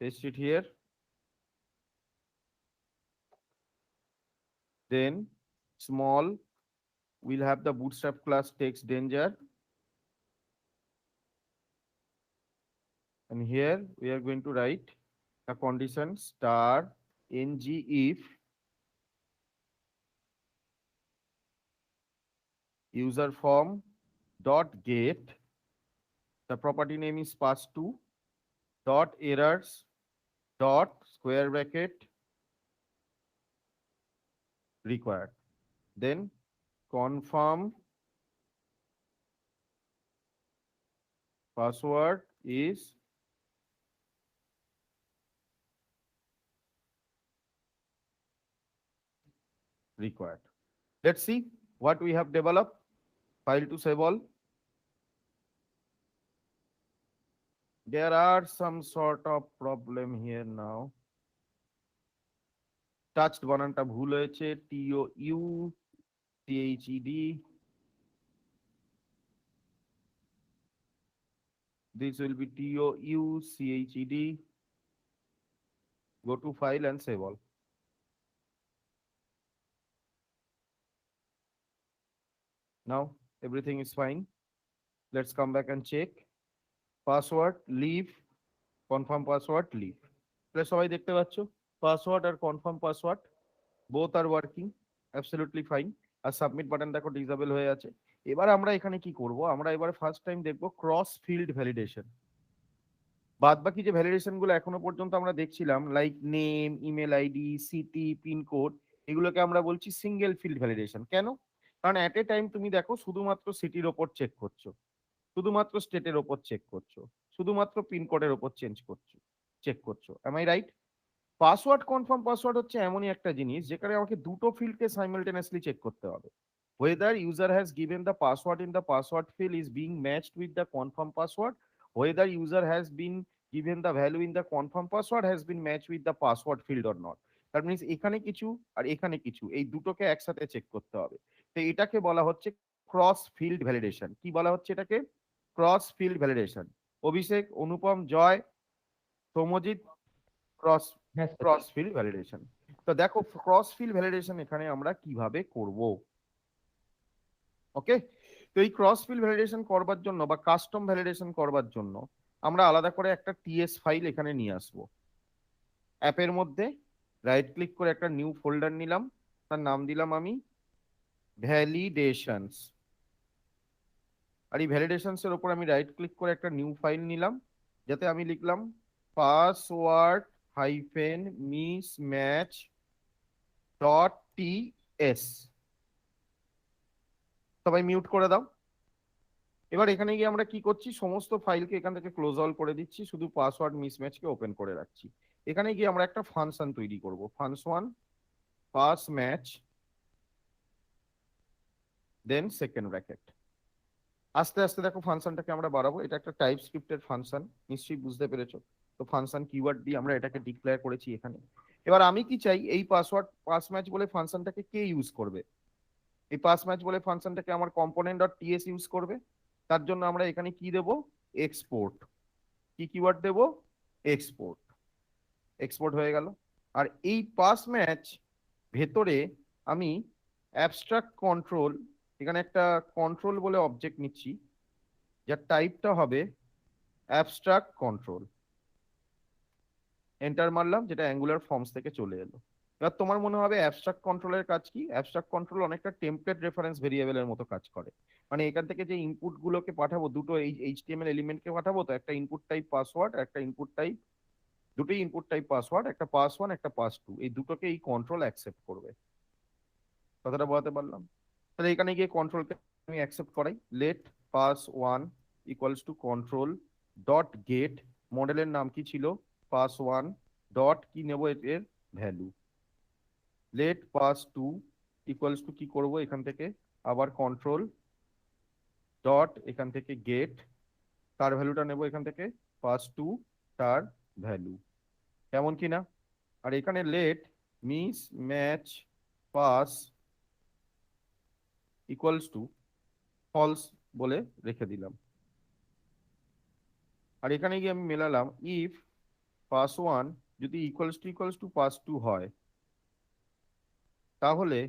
paste it here, then small we'll have the bootstrap class text danger. And here we are going to write a condition star ng if user form dot get, the property name is pass2 dot errors dot square bracket required. Then confirm password is required. Let's see what we have developed. File to save all. There are some sort of problem here now. Touched বানানটা ভুল হয়েছে, TOUCHED. This will be TOUCHED. Go to file and save all. Now everything is fine. Let's come back and check. Password leave, confirm password leave. তাহলে সবাই দেখতে পাচ্ছ পাসওয়ার্ড আর confirm password both are working absolutely fine. আর সাবমিট বাটন দেখো ডিসেবল হয়ে আছে। এবার আমরা এখানে কি করব, আমরা এবার ফার্স্ট টাইম দেখবো ক্রস ফিল্ড ভ্যালিডেশন। বাদ বাকি যে ভ্যালিডেশন গুলো এখনো পর্যন্ত আমরা দেখছিলাম like name, email ID, city, pincode, এগুলোকে আমরা বলছি সিঙ্গেল ফিল্ড ভ্যালিডেশন। কেন? কারণ অ্যাট এ টাইম তুমি দেখো শুধুমাত্র সিটির ওপর চেক করছো, শুধুমাত্র স্টেটের ওপর চেক করছো, শুধুমাত্র পিনকোডের ওপর চেক করছো। Am I right? Password confirm password হচ্ছে এমনই একটা জিনিস যেখানে আমাকে দুটো ফিল্ডকে সাইমালটেনিয়াসলি চেক করতে হবে। whether user has given the password in the password field is being matched with the confirm password, whether user has been given the value in the confirm password has been matched with the password field or not. That means এখানে কিছু আর এখানে কিছু, এই দুটোকে একসাথে চেক করতে হবে। তো এটাকে বলা হচ্ছে ক্রস ফিল্ড ভ্যালিডেশন। কি বলা হচ্ছে এটাকে? Cross field validation. Abhishek, Anupam, Joy, Soumajit, cross field validation. তো দেখো ক্রস ফিল্ড ভ্যালিডেশন এখানে আমরা কিভাবে করব। ওকে, তো এই ক্রস ফিল্ড ভ্যালিডেশন করবার জন্য বা কাস্টম ভ্যালিডেশন করবার জন্য আমরা আলাদা করে একটা টিএস ফাইল এখানে নিয়ে আসবো। অ্যাপের মধ্যে রাইট ক্লিক করে একটা নিউ ফোল্ডার নিলাম, তার নাম দিলাম আমি ভ্যালিডেশনস। আর এই ভ্যালিডেশনস এর উপর আমি রাইট ক্লিক করে একটা নিউ ফাইল নিলাম, যাতে আমি লিখলাম password hyphen mismatch dot T S. সবাই মিউট করে দাও। এবার এখানে গিয়ে আমরা কি করছি, সমস্ত ফাইলকে এখান থেকে ক্লোজ অল করে দিচ্ছি, শুধু পাসওয়ার্ড মিসম্যাচকে ওপেন করে রাখছি। এখানে গিয়ে আমরা একটা ফাংশন তৈরি করব, function pass match then second bracket. আস্তে আস্তে দেখো ফাংশনটাকে আমরা বাড়াবো। এটা একটা টাইপ স্ক্রিপ্টের ফাংশন, নিশ্চয়ই বুঝতে পেরেছো। তো ফাংশন কিওয়ার্ড দিয়ে আমরা এটাকে ডিক্লেয়ার করেছি এখানে। এবার আমি কি চাই, এই পাসওয়ার্ড পাস ম্যাচ বলে ফাংশনটাকে কে ইউজ করবে? এই পাস ম্যাচ বলে ফাংশনটাকে আমার কম্পোনেন্ট ডট টিএস ইউজ করবে। তার জন্য আমরা এখানে কি দেব, এক্সপোর্ট। কি কিওয়ার্ড দেব, এক্সপোর্ট। এক্সপোর্ট হয়ে গেল। আর এই পাস ম্যাচ ভেতরে আমি অ্যাবস্ট্রাক্ট কন্ট্রোল, এখানে একটা কন্ট্রোল বলে অবজেক্ট নিচ্ছি, যার টাইপটা হবে অ্যাবস্ট্রাক্ট কন্ট্রোল। এন্টার মারলাম, যেটা অ্যাঙ্গুলার ফর্মস থেকে চলে এলো। এবার তোমার মনে হবে অ্যাবস্ট্রাক্ট কন্ট্রোলের কাজ কি? অ্যাবস্ট্রাক্ট কন্ট্রোল অনেকটা টেমপ্লেট রেফারেন্স ভেরিয়েবলের মতো কাজ করে। মানে এখান থেকে যে ইনপুট গুলোকে পাঠাবো, দুটো এইচটিএমএল এলিমেন্টকে পাঠাবো, তো একটা ইনপুট টাইপ পাসওয়ার্ড, একটা ইনপুট টাইপ, দুটোই ইনপুট টাইপ পাসওয়ার্ড, একটা পাস 1 একটা পাস 2, এই দুটোকে এই কন্ট্রোল অ্যাকসেপ্ট করবে। কথাটা বোঝাতে পারলাম? তাহলে এখানে গিয়ে কন্ট্রোলকে আমি অ্যাকসেপ্ট করাই, let pass 1 equals to control dot get, মডেলের নাম কি ছিল, পাস 1 ডট কি নেব এর value, let pass 2 equals to কি করব এখান থেকে আবার কন্ট্রোল ডট এখান থেকে গেট, তার ভ্যালুটা নেব এখান থেকে পাস 2 তার ভ্যালু। কেমন কিনা? আর এখানে let mismatch pass equals to false বলে রেখে দিলাম। আর এখানে গিয়ে আমি মেলালাম ইফ পাস 1 যদি ইকুয়ালস টু পাস 2 হয়, তাহলে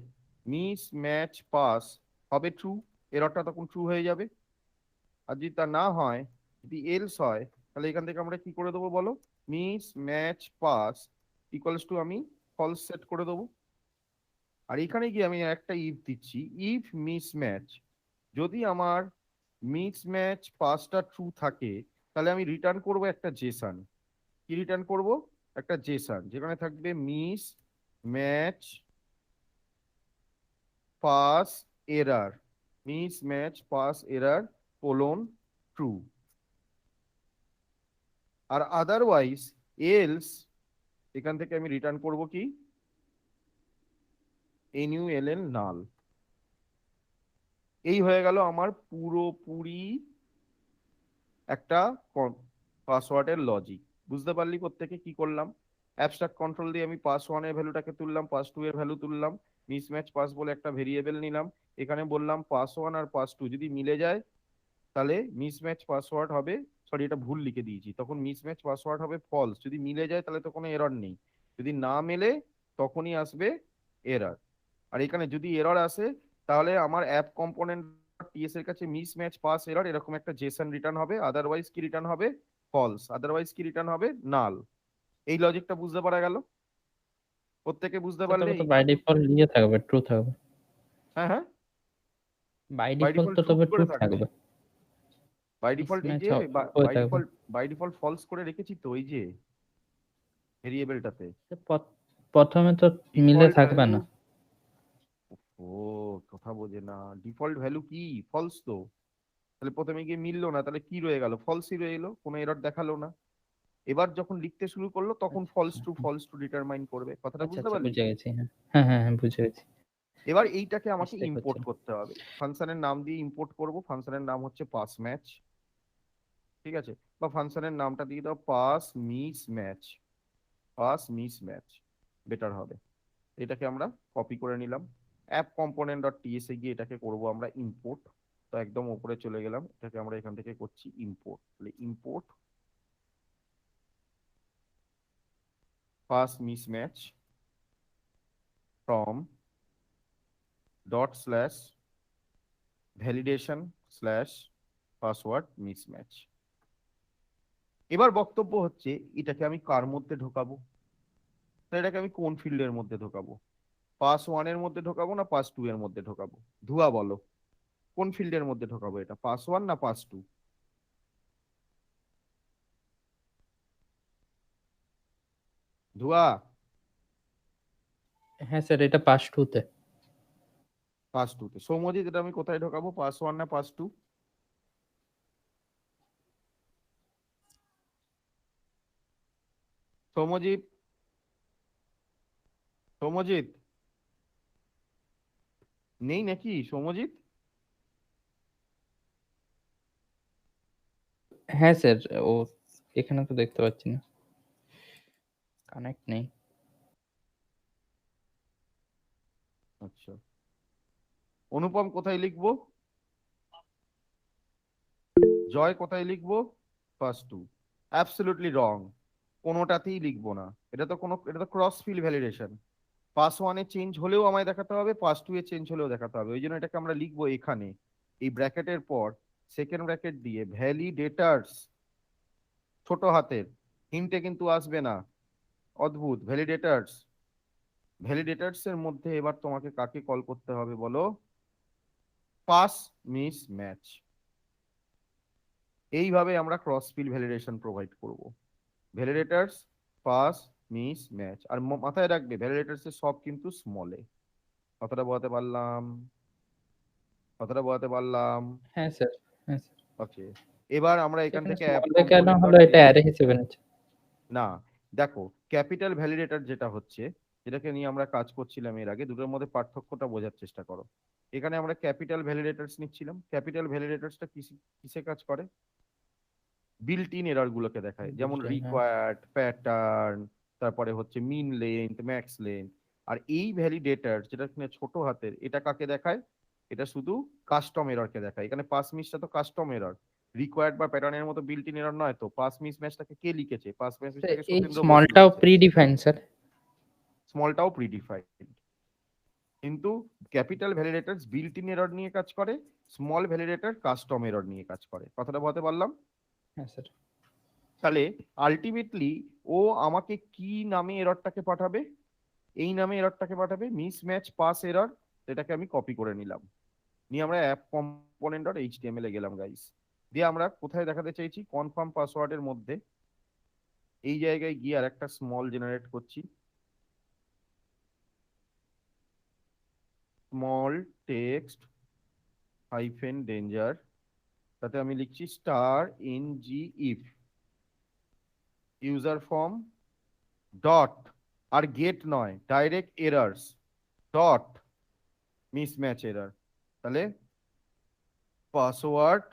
মিস ম্যাচ পাস হবে ট্রু, এররটা তখন ট্রু হয়ে যাবে। আর যদি তা না হয়, যদি এলস হয়, তাহলে এখান থেকে আমরা কি করে দেবো বলো, miss match pass equals two আমি ফলস সেট করে দেবো। আর এখানে গিয়ে আমি একটা ইফ দিচ্ছি, ইফ মিস ম্যাচ, যদি আমার মিস ম্যাচ পাসটা ট্রু থাকে, তাহলে আমি রিটার্ন করব একটা জেসন। কি রিটার্ন করব? একটা জেসন, যেখানে থাকবে mismatch pass error, mismatch pass error colon true. আর আদারওয়াইজ এলস, এখান থেকে আমি রিটার্ন করব কি, NULL নাল। এই হয়ে গেল আমার পুরোপুরি একটা পাসওয়ার্ডের লজিক। বুঝতে পারলি প্রত্যেকে কি করলাম? অ্যাবস্ট্রাক্ট কন্ট্রোল দিয়ে আমি পাস ওয়ান এর ভ্যালুটাকে তুললাম, পাস টু এর ভ্যালু তুললাম, মিসম্যাচ পাস বলে একটা ভেরিয়েবল নিলাম, এখানে বললাম pass one R pass to যদি মিলে যায় তাহলে মিসম্যাচ পাসওয়ার্ড হবে, সরি এটা ভুল লিখে দিয়েছি, তখন মিসম্যাচ পাসওয়ার্ড হবে ফলস, যদি মিলে যায় তাহলে তো কোনো এরর নেই, যদি না মেলে তখনই আসবে এরর। আর এখানে যদি এরর আসে তাহলে আমার অ্যাপ কম্পোনেন্ট টিএস এর কাছে মিসম্যাচ পাস এরর এরকম একটা জেসন রিটার্ন হবে, আদারওয়াইজ কি রিটার্ন হবে, ফলস, আদারওয়াইজ কি রিটার্ন হবে, নাল। এই লজিকটা বুঝতে পারা গেল? প্রত্যেকে বুঝতে পারলে? তবে তো বাই ডিফল্ট ইয়ে থাকবে, ট্রু থাকবে। হ্যাঁ হ্যাঁ, বাই বাই ডিফল্ট ডিফল্ট তো ট্রু তবে করে ট্রু থাকবে, থাকবে, বাই ডিফল্ট এই মিসম্যাচ যে হয়ে থাকবে। বাই ডিফল্ট ফলস করে রেখেছি তো ওই যে ভেরিয়েবলটাতে প্রথমে তো মিলে ডিফল্ট থাকবে ভ্যালু। না। ও, কথা বোঝে না, ডিফল্ট ভ্যালু কি, ফলস তো, তাহলে প্রথমে গিয়ে মিললো না, তাহলে কি রয়ে গেল, ফলসই রয়ে এলো, কোনো এরর দেখালো না। এবার যখন লিখতে শুরু করলো তখন আচ্ছা ফলস টু ডিটারমাইন করবে, কথাটা আচ্ছা বুঝতে আচ্ছা, পারলি? বুঝে গেছি। হ্যাঁ হ্যাঁ হ্যাঁ হ্যাঁ, বুঝে গেছি। এবার এইটাকে আমাকে মিস্টেক ইম্পোর্ট হচ্ছিল। করতে হবে, ফাংশনের নাম দিয়ে ইম্পোর্ট করব, ফাংশনের নাম হচ্ছে পাস ম্যাচ, ঠিক আছে, বা ফাংশনের নামটা দিয়ে দাও pass miss match, pass miss match better হবে। এটাকে আমরা কপি করে নিলাম, অ্যাপ কম্পোনেন্ট ডট টিএস এ গিয়ে এটাকে করব আমরা ইম্পোর্ট। তো একদম উপরে চলে গেলাম, এটাকে আমরা এখান থেকে করছি ইম্পোর্ট, তাহলে import pass miss match from dot slash validation slash password mismatch. এবার বক্তব্য হচ্ছে এটাকে আমি কার মধ্যে ঢোকাবো, তাহলে এটাকে আমি কোন ফিল্ডের মধ্যে ঢোকাবো, পাস ওয়ান এর মধ্যে ঢোকাবো না পাস টু এর মধ্যে ঢোকাবো? ধুয়া বলো, কোন ফিল্ডের মধ্যে ঢোকাবো এটা, পাস ওয়ান না পাস টু? ধুয়া, হ্যাঁ স্যার, এটা পাস টুতে। পাস টু তে। সৌম্যজিৎ, এটা আমি কোথায় ঢোকাবো, পাস ওয়ান না পাস টু? সৌম্যজিৎ, সৌম্যজিৎ নেই নাকি সৌম্যজিৎ? হ্যাঁ স্যার, ও এখানে তো দেখতে পাচ্ছি না, কানেক্ট নেই। আচ্ছা, অনুপম কোথায় লিখবো, জয় কোথায় লিখবো, পাস টু? অ্যাবসলিউটলি রং, কোনোটাতেই লিখবো না, এটা তো ক্রস ফিল্ড ভ্যালিডেশন, পাস ওয়ানে চেঞ্জ হলেও আমায় দেখাতে হবে, পাস টু এ চেঞ্জ হলেও দেখাতে হবে, ওই জন্য এটাকে আমরা লিখবো এখানে এই ব্র্যাকেটের পর সেকেন্ড ব্র্যাকেট দিয়ে ভ্যালিডেটার্স, ছোট হাতের, হিন্টে কিন্তু আসবে না, অদ্ভুত, ভ্যালিডেটার্স। ভ্যালিডেটার্স এর মধ্যে এবার তোমাকে কাকে কল করতে হবে বলো, পাস মিস ম্যাচ। এইভাবে আমরা ক্রস ফিল্ড ভ্যালিডেশন প্রোভাইড করব, ভ্যালিডেটার্স পাস মিস ম্যাচ। আর মাথায় রাখবে ভ্যালিডেটার্স এর সব কিন্তু স্মলে, কথাটা বোঝাতে পারলাম, কথাটা বোঝাতে পারলাম? হ্যাঁ স্যার, হ্যাঁ স্যার। ওকে, এবার আমরা এখান সেখানে থেকে অ্যাপ স্মল কেন কম্পোনেন্ট হলো, ডট এটা অ্যারে হিসেবে নিচ্ছে। না, দেখো ক্যাপিটাল ভ্যালিডেটর যেটা হচ্ছে, যেটাকে নিয়ে আমরা কাজ করছিলাম এর আগে, দুটোর মধ্যে পার্থক্যটা বোঝার চেষ্টা করো। এখানে আমরা ক্যাপিটাল ভ্যালিডেটরস নিচ্ছিলাম, ক্যাপিটাল ভ্যালিডেটরসটা কিসে কাজ করে, বিল্ট ইন এরর গুলোকে দেখায়, যেমন বুঝলেন? হ্যাঁ রিকোয়ার্ড, প্যাটার্ন, তারপরে হচ্ছে মিন লেন্থ, ম্যাক্স লেন্থ। আর এই ভ্যালিডেটর যেটা কিনা ছোট হাতের, এটা কাকে দেখায়, এটা শুধু কাস্টম এররকে দেখায়। এখানে পাস মিসটা তো কাস্টম এরর, রিকোয়ার্ড বা প্যাটার্নের মতো বিল্ট ইন এরর নয় তো। পাস মিস ম্যাচটাকে কে লিখেছে, পাস স্যার, ম্যাচটাকে এই সত্যেন্দ্র বোস স্মলটাও লিখেছে, প্রি ডিফাইন্ড স্যার। স্মলটাও প্রিডিফাইন্ড। কিন্তু capital validator built in error নিয়ে কাজ করে, স্মল ভ্যালিডেটর কাস্টম এরর নিয়ে কাজ করে। কথাটা বলতে পারলাম? হ্যাঁ স্যার। তাহলে আলটিমেটলি ও আমাকে কি নামে এররটাকে পাঠাবে? এই নামে এররটাকে পাঠাবে, মিসম্যাচ পাস এরর। এটাকে আমি কপি করে নিলাম, নিয়ে আমরা অ্যাপ কম্পোনেন্ট ডট এইচটিএমএল এ গেলাম গাইস। দিয়ে আমরা কোথায় দেখাতে চাইছি? কনফার্ম পাসওয়ার্ডের মধ্যে এই জায়গায় গিয়ে আর একটা স্মল জেনারেট করছি, স্মল টেক্সট হাইফেন ডেঞ্জার, তাতে আমি লিখছি star NG if user form dot, আর গেট নয়, direct errors dot mismatch error. তাহলে পাসওয়ার্ড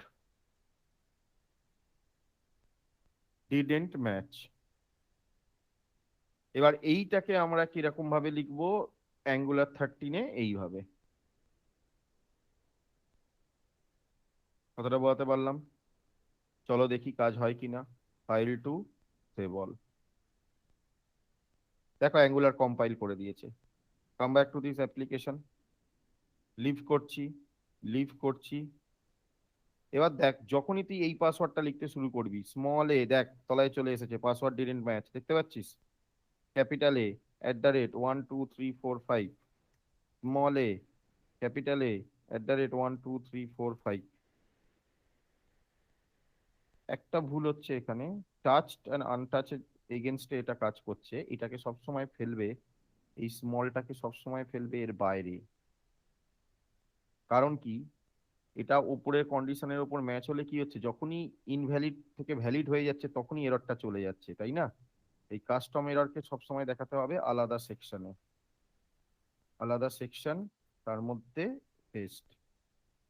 ডিডেন্ট ম্যাচ। এবার এইটাকে আমরা কিরকম ভাবে লিখবো অ্যাঙ্গুলার 13-এ? এইভাবে। কতটা বোঝাতে পারলাম? চলো দেখি কাজ হয় কিনা। File to save all. দেখো অ্যাঙ্গুলার কম্পাইল করে দিয়েছে। Come back to this application, leave করছি, লিভ করছি। এবার দেখ, যখনই তুই এই পাসওয়ার্ডটা লিখতে শুরু করবি, স্মল এ দেখ তলায় চলে এসেছে পাসওয়ার্ড ডিডেন্ট ম্যাচ, দেখতে পাচ্ছিস? Capital A @1 2 3 4 5, small A capital A @1 2 3 4 5। একটা ভুল হচ্ছে এখানে, টাচড অ্যান্ড আনটাচড এগেনস্টে এটা কাজ করছে। এটাকে সবসময় ফেলবে, এই স্মলটাকে সবসময় ফেলবে এর বাইরে। কারণ কি? এটা উপরের কন্ডিশনের উপর ম্যাচ হলে কি হচ্ছে, যখনই ইনভ্যালিড থেকে ভ্যালিড হয়ে যাচ্ছে তখনই এররটা চলে যাচ্ছে, তাই না? এই কাস্টম এররকে সবসময় দেখাতে হবে আলাদা সেকশনে, আলাদা সেকশন, তার মধ্যে paste.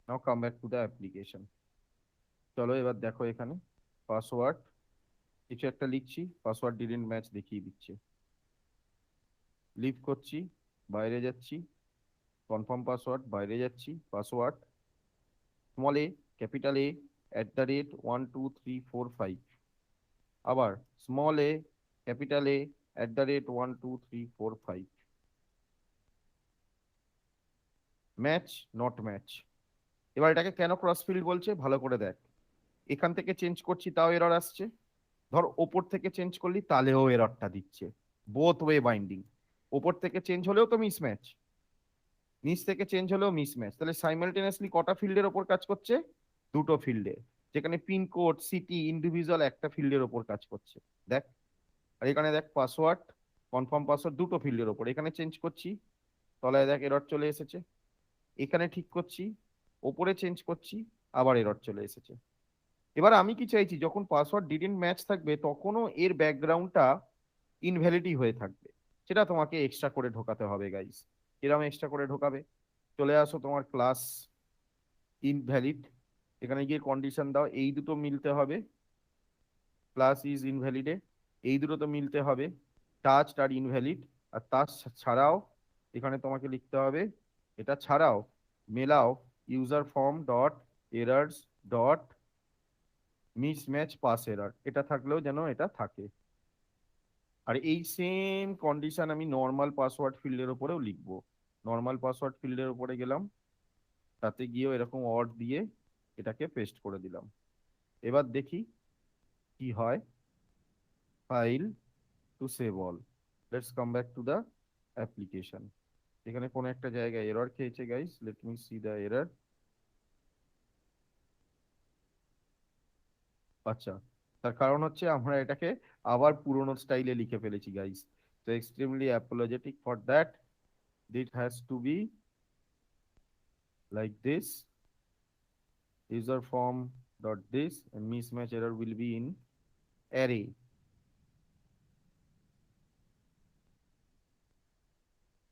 Now come back to the application. চলো এবার দেখো এখানে পাসওয়ার্ড কিছু একটা লিখছি, পাসওয়ার্ড ডিডেন্ট ম্যাচ দেখিয়ে দিচ্ছে। লিভ করছি, বাইরে যাচ্ছি, কনফার্ম পাসওয়ার্ড, বাইরে যাচ্ছি, password small A capital A @1 2 3 4 5, আবার small A capital A @1 2 3 4 5। Match not match. এবার এটাকে কেন ক্রসফিল্ড বলছে ভালো করে দেখ। এখান থেকে চেঞ্জ করছি তাও এরর আসছে, ধর ওপর থেকে চেঞ্জ করলি তাহলেও এররটা দিচ্ছে। বোথ ওয়ে বাইন্ডিং, ওপর থেকে চেঞ্জ হলেও তো মিসম্যাচ, নিচ থেকে চেঞ্জ হলেও মিসম্যাচ। তাহলে সাইমালটেনিয়াসলি কটা ফিল্ডের ওপর কাজ করছে? দুটো ফিল্ডে, যেখানে পিনকোড সিটি ইন্ডিভিজুয়াল একটা ফিল্ডের ওপর কাজ করছে। দেখ, আর এখানে দেখ পাসওয়ার্ড কনফার্ম পাসওয়ার্ড দুটো ফিল্ডের ওপর। এখানে চেঞ্জ করছি, তলায় দেখ এরর চলে এসেছে। এখানে ঠিক করছি, ওপরে চেঞ্জ করছি, আবার এরর চলে এসেছে। এবার আমি কি চাইছি, যখন পাসওয়ার্ড ডিডেন্ট ম্যাচ থাকবে তখনও এর ব্যাকগ্রাউন্ডটা ইনভ্যালিডই হয়ে থাকবে। সেটা তোমাকে এক্সট্রা করে ঢোকাতে হবে গাইস। কিরকম এক্সট্রা করে ঢোকাবে? চলে আসো তোমার ক্লাস ইনভ্যালিড, এখানে গিয়ে কন্ডিশন দাও, এই দুটো মিলতে হবে। ক্লাস ইজ ইনভ্যালিডে এই দুটো তো মিলতে হবে, টাচ আর ইনভ্যালিড। আর তার ছাড়াও এখানে তোমাকে লিখতে হবে, এটা ছাড়াও মেলাও user form dot errors dot mismatch pass error, এটা থাকলেও যেন এটা থাকে। আর এই সেম কন্ডিশন আমি নর্মাল পাসওয়ার্ড ফিল্ডের উপরেও লিখবো। নর্মাল পাসওয়ার্ড ফিল্ডের উপরে গেলাম, তাতে গিয়েও এরকম অড দিয়ে এটাকে পেস্ট করে দিলাম। এবার দেখি কি হয়। File to save all, let's come back to the application. এখানে কোনো একটা জায়গায় এরর খেয়েছে guys, let me see the error. আচ্ছা, তার কারণ হচ্ছে আমরা এটাকে আবার পুরোনো স্টাইলে লিখে ফেলেছি গাইস। তো extremely apologetic for that. It has to be like this, user form dot this, and mismatch error will be in array.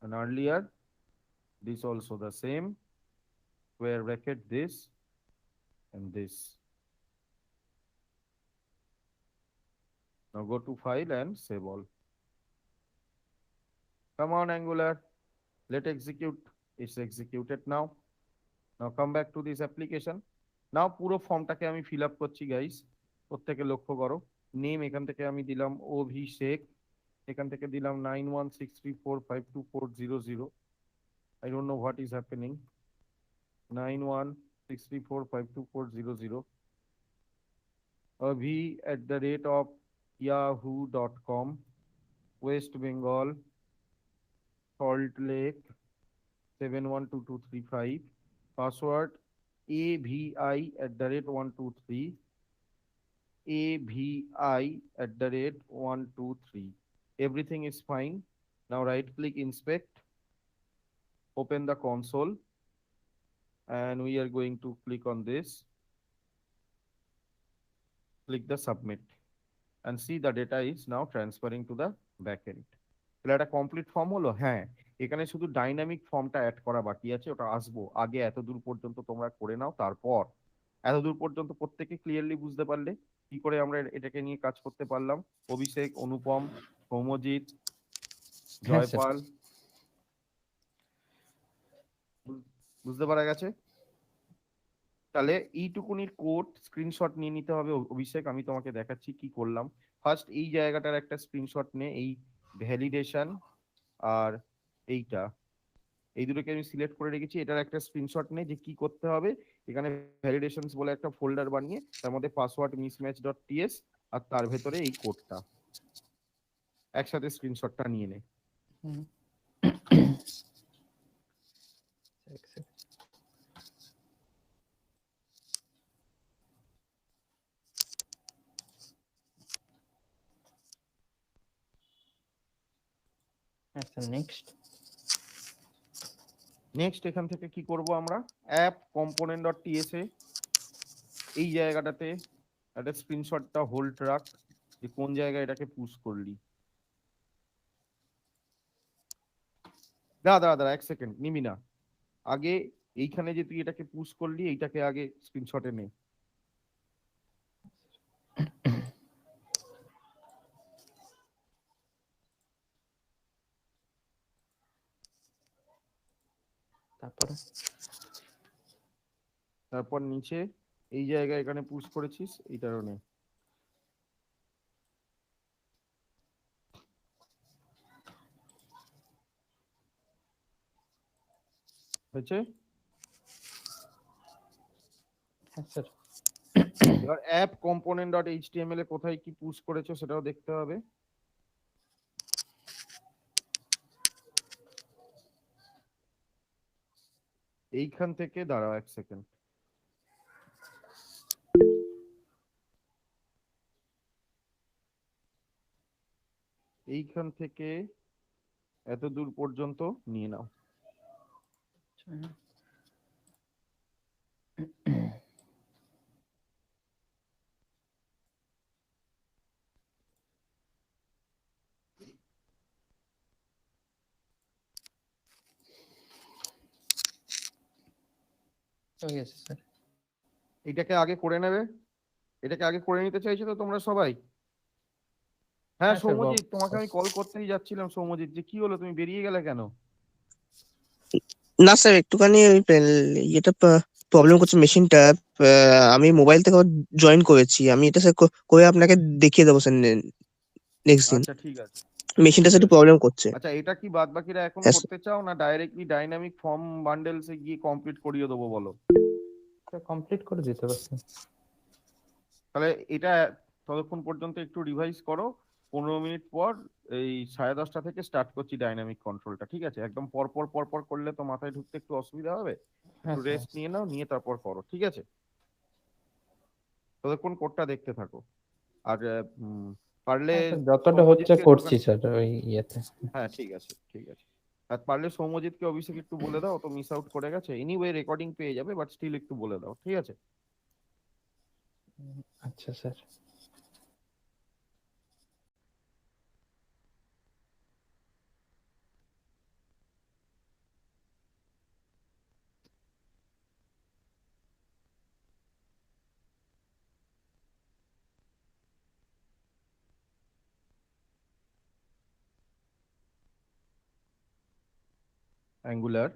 And earlier this also the same, square bracket this and this. Now go to file and save all. Come on Angular, let execute. It's executed now. Now come back to this application. Now পুরো ফর্মটাকে আমি ফিল আপ করছি গাইস, প্রত্যেকে লক্ষ্য করো। নেম এখান থেকে আমি দিলাম অভিষেক, এখান থেকে দিলাম 9163452400। I don't know what is happening. 9163452400. Abhi@yahoo.com. West Bengal, Salt Lake 712235. Password AVI@123. AVI@123. Everything is fine. Now right click inspect, open the console, and we are going to click on this. Click the submit and see the data is now transferring to the backend. তাহলে একটা কমপ্লিট ফর্ম হলো। হ্যাঁ, এখানে শুধু ডাইনামিক ফর্মটা অ্যাড করা বাকি আছে, ওটা আসবো। আগে এত দূর পর্যন্ত তোমরা করে নাও, তারপর এত দূর পর্যন্ত প্রত্যেকে ক্লিয়ারলি বুঝতে পারলে কি করে আমরা এটাকে নিয়ে কাজ করতে পারলাম? অভিষেক, অনুপম, সৌম্যজিৎ, হ্যাঁ স্যার। জয়পাল, বুঝতে পারা গেছে? তাহলে এইটুকুনির কোড স্ক্রিনশট নিয়ে নিতে হবে। অভিষেক, আমি তোমাকে দেখাচ্ছি কি করলাম। ফার্স্ট এই জায়গাটার একটা স্ক্রিনশট নে, এই ভ্যালিডেশন আর এইটা, এই দুটোকে আমি সিলেক্ট করে রেখেছি। এটার একটা স্ক্রিনশট নে যে কি করতে হবে। এখানে ভ্যালিডেশনস বলে একটা ফোল্ডার বানিয়ে তার মধ্যে পাসওয়ার্ড মিসম্যাচ ডট টিএস আর তার ভেতরে এই কোডটা একসাথে স্ক্রিনশটটা নিয়ে নে। আচ্ছা, নেক্সট এখান থেকে কি করব আমরা? অ্যাপ কম্পোনেন্ট ডট টিএস এ এই জায়গাটাতে একটা স্ক্রিনশটটা হোল্ড রাখ যে কোন জায়গায় এটাকে পুশ করলি। দাঁড়া এক সেকেন্ড, নিবি না। আগে এইখানে যে তুই এটাকে পুশ করলি, এইটাকে আগে স্ক্রিনশটে নে। তারপর নিচে এই জায়গায় এখানে পুশ করেছিস, এইটারও নে। হয়েছে? হ্যাঁ স্যার। এবার অ্যাপ কম্পোনেন্ট ডট এইচটিএমএল এ কোথায় কি পুশ করেছো সেটাও দেখতে হবে। এইখান থেকে দাঁড়াও এক সেকেন্ড, এইখান থেকে এত দূর পর্যন্ত নিয়ে নাও। হয়ে গেছে স্যার। এটাকে আগে করে নেবে, এটাকে আগে করে নিতে চাইছো তো তোমরা সবাই? হ্যাঁ হ্যাঁ স্যার, সৌম্যজিৎ, তোমাকে আমি কল করতেই যাচ্ছিলাম। সৌম্যজিৎ, যে কি হলো, তুমি বেরিয়ে গেলে কেন? না স্যার, একটুখানি ওই এটা প্রবলেম করছে মেশিনটা। আমি মোবাইল থেকে জয়েন করেছি, আমি এটা স্যার করে আপনাকে দেখিয়ে দেবো স্যার নেক্সট দিন। আচ্ছা ঠিক আছে, মেশিনটা ঠিক স্যার একটু আছে। প্রবলেম করছে। আচ্ছা, এটা কি বাদ বাকিরা এখন হ্যাঁ স্যার। করতে চাও না ডাইরেক্টলি ডাইনামিক ফর্ম বান্ডেলসে গিয়ে কমপ্লিট করিয়ে দেবো বলো? কমপ্লিট করে দিতে পারছেন। তাহলে এটা ততক্ষণ পর্যন্ত একটু রিভাইজ করো। 15 মিনিট পর এই 10:30 থেকে স্টার্ট করছি ডাইনামিক কন্ট্রোলটা, ঠিক আছে? একদম পর পর করলে তো মাথায় ঢুকতে একটু অসুবিধা হবে। হ্যাঁ একটু স্যার। রেস্ট নিয়ে নাও, নিয়ে তারপর করো, ঠিক আছে? ততক্ষণ কোডটা দেখতে থাকো। আর পারলে হ্যাঁ স্যার, যতটা হচ্ছে সৌম্যজিৎকে করছি স্যার ওই ইয়েতে। হ্যাঁ ঠিক আছে, ঠিক আছে। আর পারলে সৌম্যজিৎকে অভিষেক একটু বলে দাও, তো মিস আউট করে গেছে। এনিওয়ে রেকর্ডিং পেয়ে যাবে, বাট স্টিল একটু বলে দাও, ঠিক আছে? আচ্ছা sir. Angular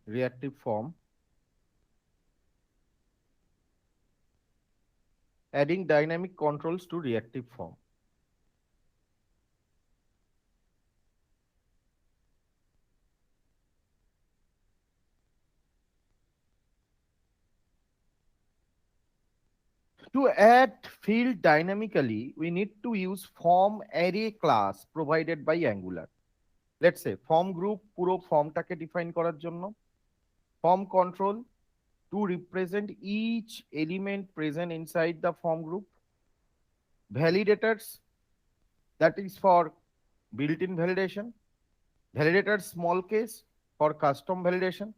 reactive form, adding dynamic controls to reactive form. To add field dynamically, we need to use form array class provided by Angular. Let's say form group পুরো ফর্মটাকে ডিফাইন করার জন্য, form control to represent each element present inside the form group, validators that is for built-in validation, validators small case for custom validation.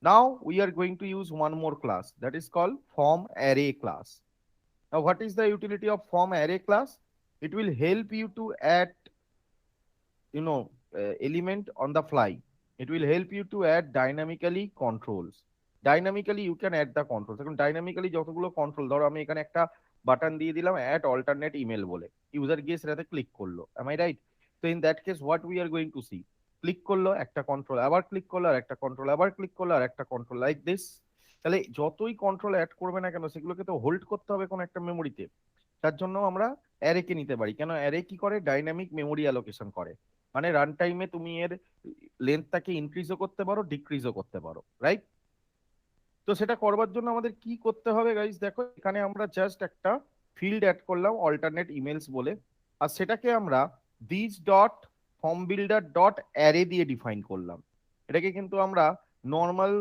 Now we are going to use one more class that is called form array class. Now what is the utility of form array class? It will help you to add, element on the fly. It will help you to add dynamically controls. Dynamically you can add the controls. এখন dynamically যতগুলো কন্ট্রোল, ধরো আমি এখানে একটা বাটন দিয়ে দিলাম অ্যাড অল্টারনেট ইমেল বলে, ইউজার গিয়ে সেটাতে ক্লিক করলো, এম আই রাইট? তো in that case what we are going to see, click করলো একটা কন্ট্রোল, আবার ক্লিক করলো আর একটা কন্ট্রোল, আবার ক্লিক করলো আর একটা কন্ট্রোল, লাইক দিস। তাহলে যতই কন্ট্রোল অ্যাড করবে না কেন সেগুলোকে তো হোল্ড করতে হবে কোনো একটা মেমোরিতে। তার জন্য আমরা অ্যারেকে নিতে পারি। কেন অ্যারে কি করে? ডাইনামিক মেমোরি অ্যালোকেশন করে। মানে রান টাইমে তুমি এর লেন্থটাকে ইনক্রিজও করতে পারো, ডিক্রিজও করতে পারো, রাইট? তো সেটা করবার জন্য আমাদের কি করতে হবে গাইস? দেখো এখানে আমরা জাস্ট একটা ফিল্ড অ্যাড করলাম অল্টারনেট ইমেলস বলে, আর সেটাকে আমরা this dot form builder dot array দিয়ে ডিফাইন করলাম। এটাকে কিন্তু আমরা নর্মাল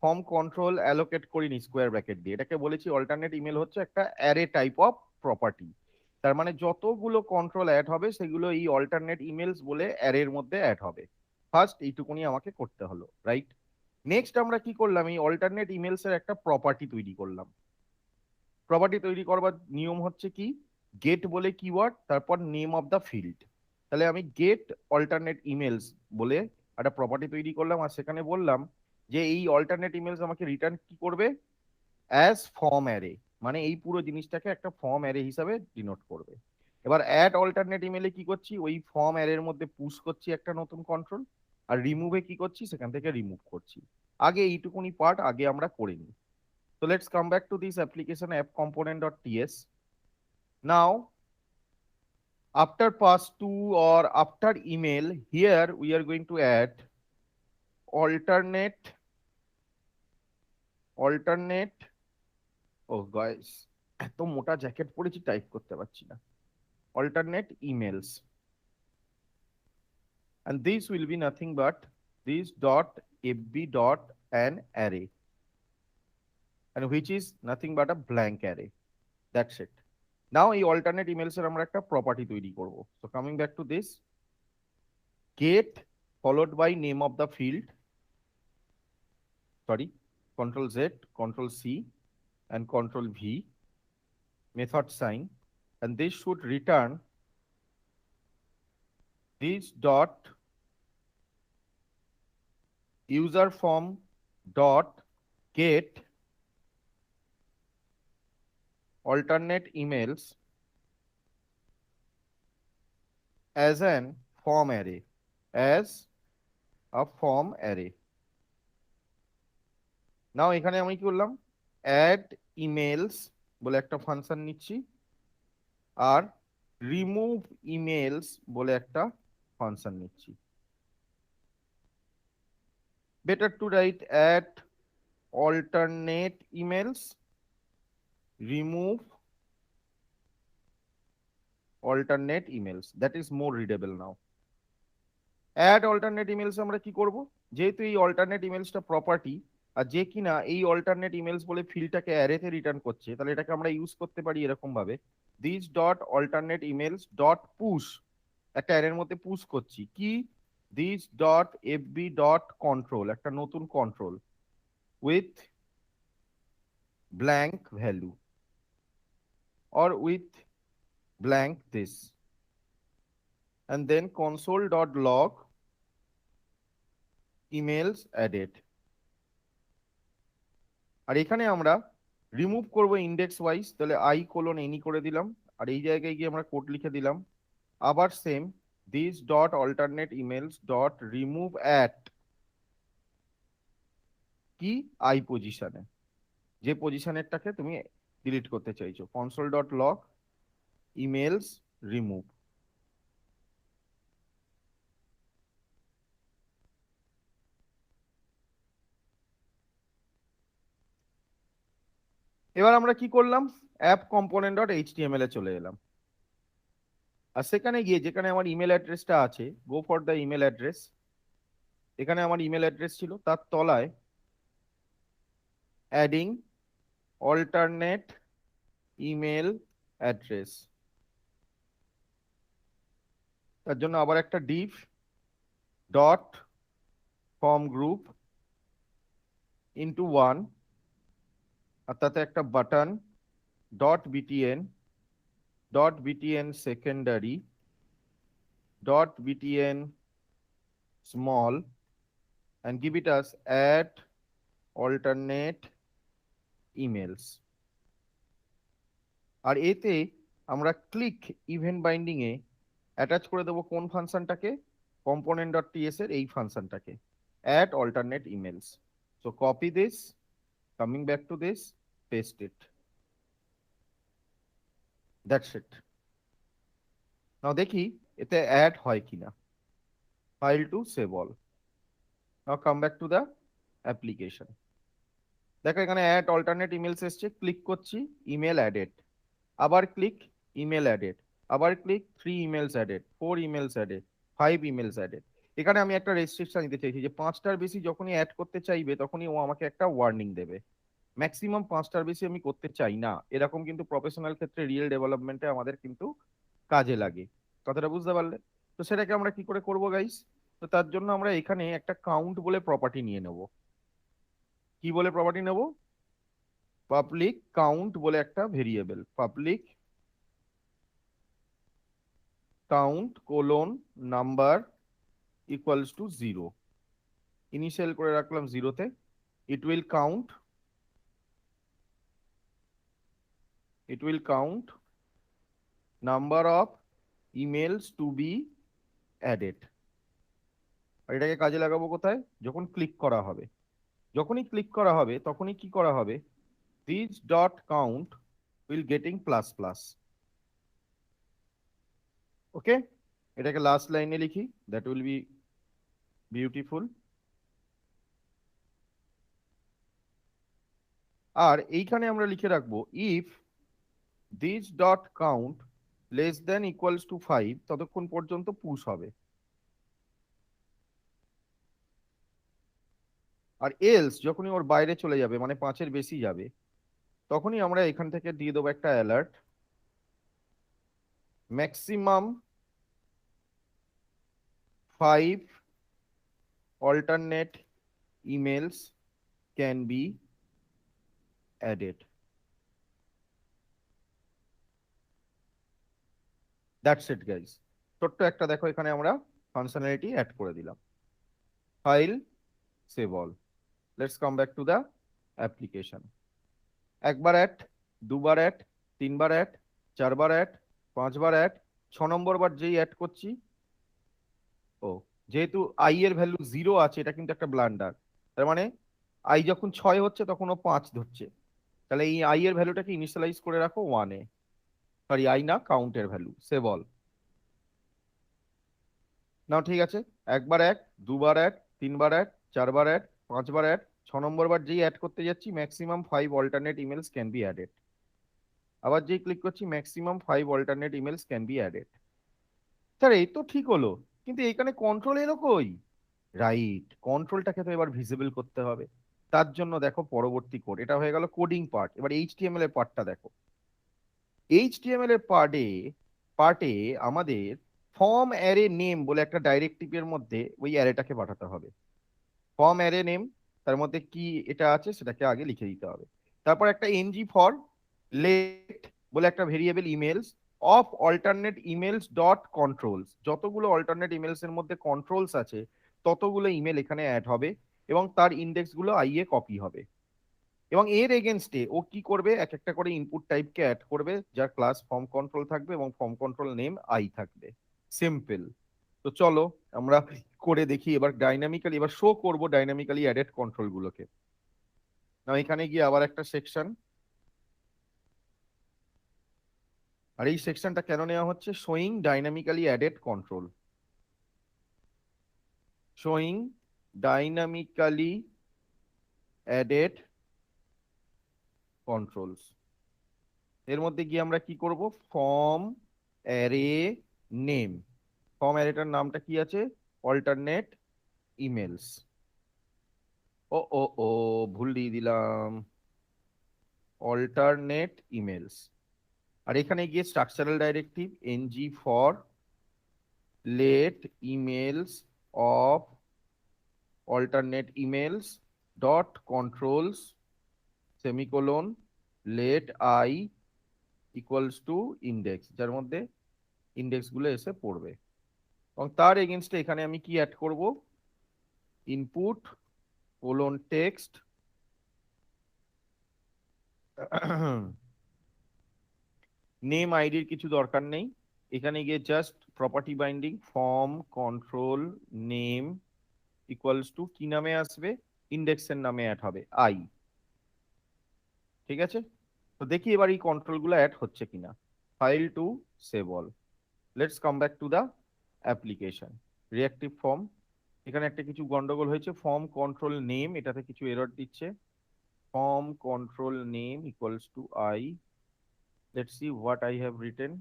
ফর্ম কন্ট্রোল অ্যালোকেট করিনি স্কোয়ার ব্র্যাকেট দিয়ে, এটাকে বলেছি অল্টারনেট ইমেল হচ্ছে একটা অ্যারে টাইপ অফ প্রপার্টি। তার মানে যতগুলো কন্ট্রোল অ্যাড হবে সেগুলো এই অল্টারনেট ইমেলস বলে অ্যারের মধ্যে অ্যাড হবে। ফার্স্ট এইটুকুনি আমাকে করতে হলো, রাইট? নেক্সট আমরা কি করলাম, এই অল্টারনেট ইমেলস এর একটা প্রপার্টি তৈরি করলাম। প্রপার্টি তৈরি করবার নিয়ম হচ্ছে কি, গেট বলে কিওয়ার্ড, তারপর নেম অফ দ্য ফিল্ড। তাহলে আমি গেট অল্টারনেট ইমেলস বলে একটা প্রপার্টি তৈরি করলাম, আর সেখানে বললাম যে এই অল্টারনেট ইমেলস আমাকে রিটার্ন কি করবে, অ্যাজ ফর্ম অ্যারে, মানে এই পুরো জিনিসটাকে একটা ফর্ম অ্যারে হিসাবে ডিনোট করবে। এবার অ্যাড অল্টারনেট ইমেলে কি করছি, ওই ফর্ম অ্যারের মধ্যে পুশ করছি একটা নতুন কন্ট্রোল, আর রিমুভে কি করছি, সেখান থেকে রিমুভ করছি। আগে এইটুকুনি পার্ট আগে আমরা করে নিই। So let's come back to this application app component.ts. Now, after pass to or after email, here we are going to add alternate. Oh guys, এত মোটা জ্যাকেট পরেছি টাইপ করতে পারছি না। Alternate emails, and this will be nothing but this dot fb dot an array, and which is nothing but a blank array. That's it. Now এই alternate emails এর আমরা একটা প্রপার্টি তৈরি করব। So coming back to this, get followed by name of the field, sorry, control Z, control C and control V, method sign, and this should return this dot user form dot get alternate emails as an form array, as a form array. নাও এখানে আমি কি করলাম, অ্যাড ইমেলস বলে একটা ফাংশন নিচ্ছি, আর রিমুভ ইমেলস বলে একটা ফাংশন নিচ্ছি। Better to write add alternate emails, remove alternate emails, that is more readable now. Add alternate emails আমরা কি করব, যেহেতু এই অল্টারনেট ইমেলসটা প্রপার্টি, আর যে কিনা এই অল্টারনেট ইমেলস বলে ফিল্ডটাকে অ্যারেতে রিটার্ন করছে, তাহলে এটাকে আমরা ইউজ করতে পারি এরকম ভাবে, this dot alternate emails dot push, একটা অ্যারের মধ্যে পুশ করছি কি, this dot FB dot control, একটা নতুন control with blank value or with blank this, and then console.log emails added. আর এখানে আমরা রিমুভ করব ইন্ডেক্স ওয়াইজ, তাহলে i কোলন এনি করে দিলাম, আর এই জায়গায় গিয়ে আমরা কোড লিখে দিলাম আবার same, this dot alternate emails dot remove at কি, i পজিশনে, যে পজিশনেরটাকে তুমি ডিলিট করতে চাইছো, console.log emails remove. এবার আমরা কি করলাম, অ্যাপ কম্পোনেন্ট ডট এইচটিএমএল এ চলে এলাম, আর সেখানে গিয়ে যেখানে আমার ইমেল অ্যাড্রেসটা আছে, go for the email address, এখানে আমার ইমেল অ্যাড্রেস ছিল, তার তলায় অ্যাডিং অল্টারনেট ইমেল অ্যাড্রেস, তার জন্য আবার একটা div dot form group into one, আর তাতে একটা button dot BTN secondary dot BTN small and give it as add alternate emails, আর এতে আমরা ক্লিক ইভেন্ট বাইন্ডিং এ অ্যাটাচ করে দেবো কোন ফাংশনটাকে, কম্পোনেন্ট ডট টিএস এর এই ফাংশনটাকে, add alternate emails. So copy this, coming back to this, paste it, that's it. Now দেখি এতে অ্যাড হয় কিনা, file to save all. Now come back to the application. দেখো এখানে অ্যাড অল্টারনেট ইমেলস এসছে, ক্লিক করছি, ইমেল অ্যাডেড, আবার ক্লিক, ইমেল অ্যাডেড, আবার click, 3 emails added, 4 emails added, 5 emails added. এখানে আমি একটা রেস্ট্রিকশন দিতে চাইছি যে 5টার বেশি যখনই অ্যাড করতে চাইবে তখনই ও আমাকে একটা ওয়ার্নিং দেবে, ম্যাক্সিমাম 5টার বেশি আমি করতে চাই না, এরকম কিন্তু প্রফেশনাল ক্ষেত্রে রিয়েল ডেভেলপমেন্টে আমাদের কিন্তু কাজে লাগে, কথাটা বুঝতে পারলে? তো সেটাকে আমরা কি করে করবো গাইস? তো তার জন্য আমরা এখানে একটা কাউন্ট বলে প্রপার্টি নিয়ে নেব। কি বলে প্রপার্টি নেব? পাবলিক কাউন্ট বলে একটা variable, public count colon number equals to 0, initial করে রাখলাম 0-তে, it will count number of emails to be added, আর এটাকে কাজে লাগাবো কোথায়? যখন ক্লিক করা হবে, যখনই ক্লিক করা হবে তখনই কি করা হবে, this dot count will getting plus plus, ওকে? এটাকে লাস্ট লাইনে লিখি, that will be beautiful, আর এইখানে আমরা লিখে রাখবো if this dot count less than equals to 5, ততক্ষণ পর্যন্ত পুশ হবে, আর এলস যখনই ওর বাইরে চলে যাবে মানে 5-এর বেশি যাবে তখনই আমরা এখান থেকে দিয়ে দেবো একটা alert, maximum 5 alternate emails can be added. That's it guys. ছোট্ট একটা দেখো এখানে আমরা ফাংশনালিটি অ্যাড করে দিলাম, file save all, let's come back to the application. একবার অ্যাড, দুবার অ্যাড, তিনবার অ্যাড, চারবার অ্যাড, পাঁচবার অ্যাড, 6 নম্বর বার যেই অ্যাড করছি, ও যেহেতু আই এর ভ্যালু 0 আছে, এটা কিন্তু একটা ব্লান্ডার, তার মানে আই যখন 6 হচ্ছে তখন ও 5 ধরছে, তাহলে এই আই এর ভ্যালুটাকে ইনিশিয়ালাইজ করে রাখো 1-এ, সরি আই না কাউন্টের ভ্যালু, সেভ অল। নাও ঠিক আছে, একবার এক, দুবার এক, তিনবার এক, চারবার এক, পাঁচবার এক, 6 নম্বর বার যেই অ্যাড করতে যাচ্ছি, maximum 5 alternate emails can be added, আবার যেই ক্লিক করছি, maximum 5 alternate emails can be added. Sir এই তো ঠিক হলো, কিন্তু এখানে কন্ট্রোল এলো কই? রাইট, কন্ট্রোলটাকে তো এবার ভিজিবল করতে হবে, তার জন্য দেখো পরবর্তী কোড, এটা হয়ে গেল কোডিং পার্ট। এবার এইচটিএমএল এর পার্টটা দেখো, এইচটিএমএল এর পার্টে আমাদের ফর্ম অ্যারে নেম বলে একটা ডাইরেক্টিভের মধ্যে ওই অ্যারেটাকে পাঠাতে হবে, ফর্ম অ্যারে নেম, তার মধ্যে কি এটা আছে সেটাকে আগে লিখে দিতে হবে, তারপর একটা এনজি ফর লেট বলে একটা variable emails of alternate emails dot controls, যতগুলো অল্টারনেট ইমেলস এর মধ্যে কন্ট্রোলস আছে ততগুলো ইমেল এখানে অ্যাড হবে এবং তার ইন্ডেক্স গুলো আই এ কপি হবে, এবং এর এগেনস্টে ও কি করবে, এক একটা করে ইনপুট টাইপকে অ্যাড করবে, যার ক্লাস ফর্ম কন্ট্রোল থাকবে এবং ফর্ম কন্ট্রোল নেম আই থাকবে, সিম্পল। তো চলো আমরা করে দেখি, এবার ডাইনামিক্যালি এবার শো করব ডাইনামিক্যালি অ্যাডেড কন্ট্রোল গুলোকে। না এখানে গিয়ে আবার একটা সেকশন, আর এই সেকশনটা কেন নেওয়া হচ্ছে, showing dynamically added control, showing dynamically added controls. এর মধ্যে গিয়ে আমরা কি করব, ফর্ম অ্যারে নেম। ফর্ম অ্যারেটার নামটা কি আছে, অল্টারনেট ইমেলস। ও ও ও ভুল দিয়ে দিলাম, অল্টারনেট ইমেলস। আর এখানে গিয়ে structural directive NG for let emails of alternate emails dot controls semicolon let I equals to index, যার মধ্যে ইন্ডেক্স গুলো এসে পড়বে। এবং তার এগেনস্টে এখানে আমি কি অ্যাড করব, ইনপুট কোলন টেক্সট নেম আইডির কিছু দরকার নেই, এখানে গিয়ে just property binding form control name equals to কি নামে আসবে, ইন্ডেক্সের নামে অ্যাড হবে আই। ঠিক আছে, তো দেখি এবার এই কন্ট্রোল গুলো অ্যাড হচ্ছে কিনা। File to save all. Let's come back to the application. Reactive form, এখানে একটা কিছু গন্ডগোল হয়েছে, ফর্ম কন্ট্রোল নেম এটাতে কিছু এরর দিচ্ছে। Form control name equals to I. Let's see what I have written.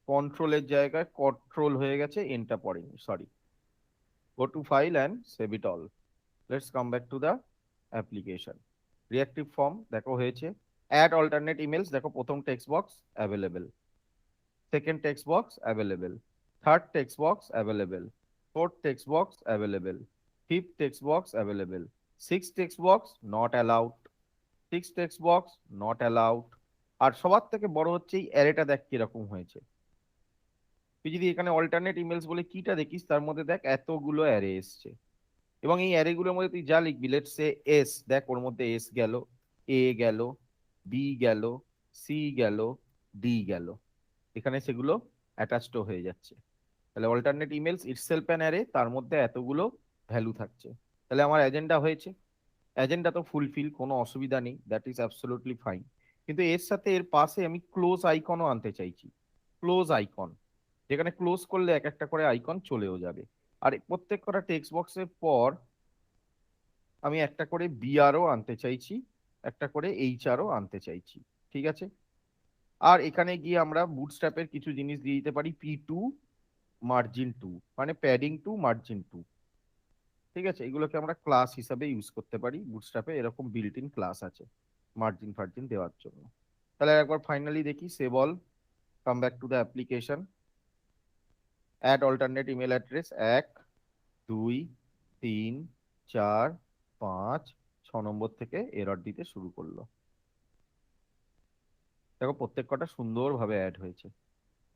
কন্ট্রোলের জায়গায় কন্ট্রোল হয়ে গেছে, এনটা পড়েনি, sorry. Go to file and save it all. Let's come back to the application. Reactive form দেখো হয়েছে, অ্যাড অল্টারনেট ইমেলস দেখো প্রথম text box available, second text box available, third text box available, fourth text box available, fifth text box available, six text box not allowed, six text box not allowed. আর সবার থেকে বড় হচ্ছে এই অ্যারেটা দেখ কিরকম হয়েছে। তুই যদি এখানে অল্টারনেট ইমেলস বলে কিটা দেখিস, তার মধ্যে দেখ এতগুলো অ্যারে এসছে। এবং এই অ্যারে গুলোর মধ্যে তুই যা লিখবি, লেটস সে এস, দেখ ওর মধ্যে এস গেল, এ গেল, বি গেল, সি গেল, ডি গেল, এখানে সেগুলো অ্যাটাচড হয়ে যাচ্ছে। তাহলে alternate emails itself an array, তার মধ্যে এতগুলো ভ্যালু থাকছে। তাহলে আমার এজেন্ডা হয়েছে, এজেন্ডা তো ফুলফিল, কোনো অসুবিধা নেই, দ্যাট ইজ অ্যাবসলিউটলি ফাইন। কিন্তু এর সাথে এর পাশে আমি ক্লোজ আইকনও আনতে চাইছি, ক্লোজ আইকন, যেখানে ক্লোজ করলে এক একটা করে আইকন চলেও যাবে। আর প্রত্যেক কটা টেক্সট বক্সের পর আমি একটা করে বিআরও আনতে চাইছি, একটা করে এইচআরও আনতে চাইছি। ঠিক আছে, আর এখানে গিয়ে আমরা বুটস্ট্র্যাপের কিছু জিনিস দিয়ে দিতে পারি, P2 মার্জিন 2, মানে প্যাডিং 2 মার্জিন 2। ঠিক আছে, এগুলোকে আমরা ক্লাস হিসাবে ইউজ করতে পারি, বুটস্ট্র্যাপে এরকম বিল্ট ইন ক্লাস আছে মার্জিন ফার্জিন দেওয়ার জন্য। তাহলে একবার ফাইনালি দেখি, save all, come back to the application, add alternate email address 1 2 3 4 5 6 নম্বর থেকে এরর দিতে শুরু করলো। দেখো প্রত্যেক কটা সুন্দরভাবে অ্যাড হয়েছে।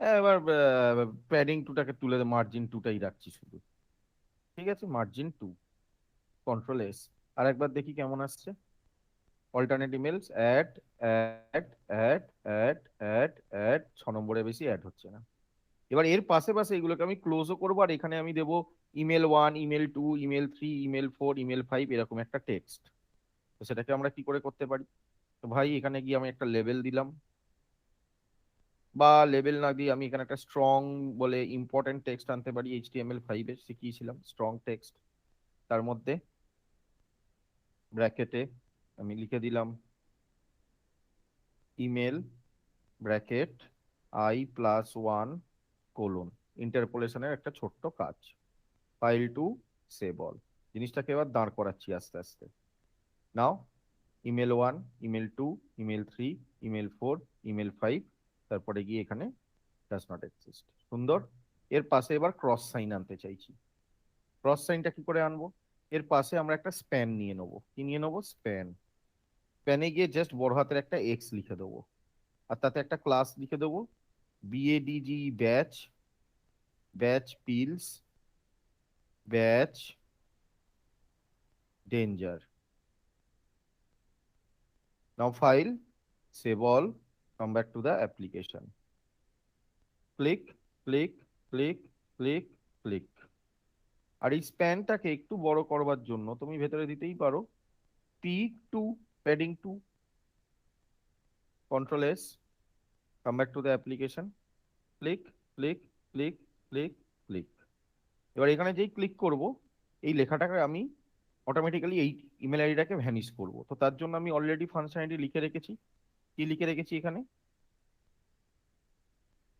এবার প্যাডিং 2টাকে তুলে মার্জিন 2টাই রাখছি শুধু। ঠিক আছে, মার্জিন 2, কন্ট্রোল এস। আর একবার দেখি কেমন আসছে। Alternate emails add add add add add add, 6 নম্বরে বেশি অ্যাড হচ্ছে না। এবার এর পাশে পাশে এগুলোকে আমি ক্লোজও করবো, আর এখানে আমি দেবো email 1, email 2, email 3, email 4, email 5, এরকম একটা টেক্সট। তো সেটাকে আমরা কি করে করতে পারি, তো ভাই এখানে গিয়ে আমি একটা লেবেল দিলাম, বা লেবেল না দিয়ে আমি এখানে একটা স্ট্রং বলে ইম্পর্টেন্ট টেক্সট আনতে পারি, HTML5 এ শিখিয়েছিলাম স্ট্রং টেক্সট। তার মধ্যে ব্র্যাকেটে আমি লিখে দিলাম ইমেল ব্র্যাকেট I+1 কোলন, ইন্টারপোলেশনের একটা ছোট্ট কাজ। ফাইল টু সেভ অল, জিনিসটাকে এবার দাঁড় করাচ্ছি আস্তে আস্তে। Now email 1, email 2, email 3, email 4, email 5, তারপরে গিয়ে এখানে ডাজ নট এক্সিস্ট। সুন্দর। এর পাশে এবার ক্রস সাইন আনতে চাইছি। ক্রস সাইনটা কি করে আনবো, এর পাশে আমরা একটা স্প্যান নিয়ে নেবো। কি নিয়ে নেবো, স্প্যান। স্প্যানে গিয়ে জাস্ট বড় হাতের একটা এক্স লিখে দেবো, আর তাতে একটা ক্লাস লিখে দেবো BADG badge, badge pills, badge danger. Now file save all, come back to the application, click click click click click. আর এই স্প্যানটাকে একটু বড় করবার জন্য তুমি ভেতরে দিতেই পারো P2, padding 2, control S, come back to the application, click click click click click. এবার এখানে যেই ক্লিক করব, এই লেখাটাকে আমি অটোমেটিক্যালি এই ইমেল আইডিটাকে ভ্যানিশ করব। তো তার জন্য আমি অলরেডি ফাংশনালিটি লিখে রেখেছি। কি লিখে রেখেছি এখানে?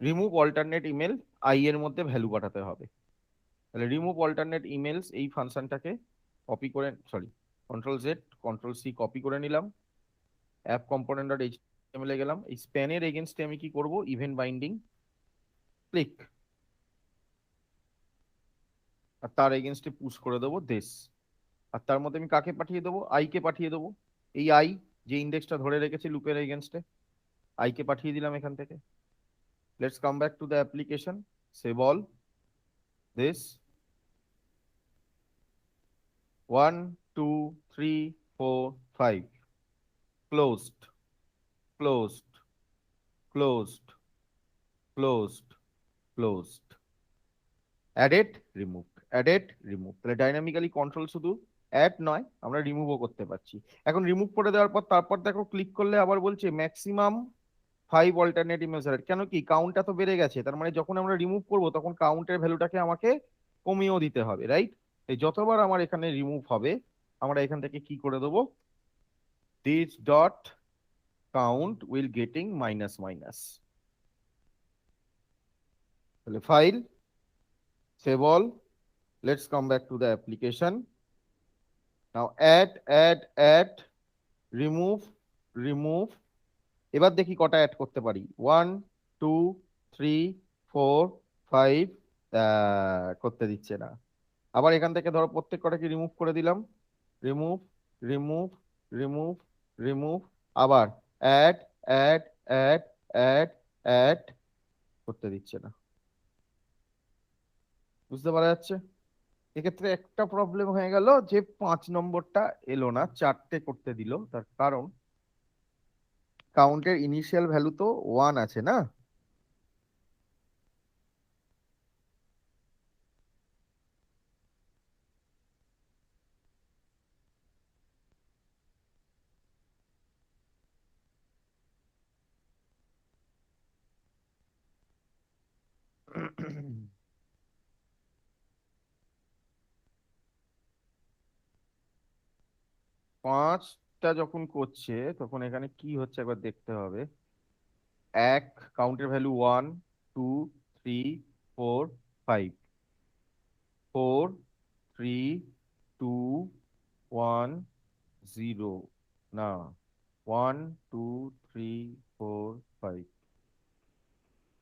রিমুভ অল্টারনেট ইমেল, আই এর মধ্যে ভ্যালু পাঠাতে হবে। তাহলে রিমুভ অল্টারনেট ইমেলস এই ফাংশনটাকে কপি করে, sorry, control Z control C copy করে নিলাম। অ্যাপ কম্পোনেন্ট ডট এইচটিএমএল এ গেলাম। এই স্প্যানের এগেনস্টে আমি কি করব? ইভেন্ট বাইন্ডিং ক্লিক, আর তার এগেনস্টে পুশ করে দেবো দিস। আর তার মধ্যে আমি কাকে পাঠিয়ে দেবো? আই কে পাঠিয়ে দেবো। এই আই যে ইন্ডেক্সটা ধরে রেখেছি লুপের এগেনস্টে, আই কে পাঠিয়ে দিলাম এখান থেকে। Let's come back to the application, save all this 1 2 3 4 5, closed, closed, closed, closed, closed, added, removed, added, removed। তাহলে ডাইনামিক্যালি কন্ট্রোল শুধু অ্যাড নয়, আমরা রিমুভও করতে পারছি। এখন রিমুভ করে দেওয়ার পর তারপর দেখো ক্লিক করলে আবার বলছে ম্যাক্সিমাম 5 অল্টারনেটিভ মেথড। কেন কি? কাউন্টটা তো বেড়ে গেছে, তার মানে যখন আমরা রিমুভ করব তখন কাউন্টের ভ্যালুটাকে আমাকে কমিয়েও দিতে হবে, রাইট? এই যতবার আমার এখানে রিমুভ হবে, আমরা এখান থেকে কি করে দেবো? This dot count will getting minus minus. তাহলে file, save all, let's come back to the application. Now add, remove, remove. এবার দেখি কটা অ্যাড করতে পারি। 1 2 3 4 5, করতে দিচ্ছে না। আবার এখান থেকে ধরো প্রত্যেক কটাকে রিমুভ করে দিলাম। Remove, remove, remove, remove. আবার add, add, add, add, add, করতে দিচ্ছে না। বুঝতে পারা যাচ্ছে? এক্ষেত্রে একটা প্রবলেম হয়ে গেল যে 5 নম্বরটা এলো না, 4টে করতে দিল। তার কারণ কাউন্টের ইনিশিয়াল ভ্যালু তো 1 আছে না। পাঁচটা যখন করছে তখন এখানে কি হচ্ছে একবার দেখতে হবে। এক, কাউন্টের ভ্যালু 1 2 3 4 5, 4 3 2 1 0, না, 1 2 3 4 5।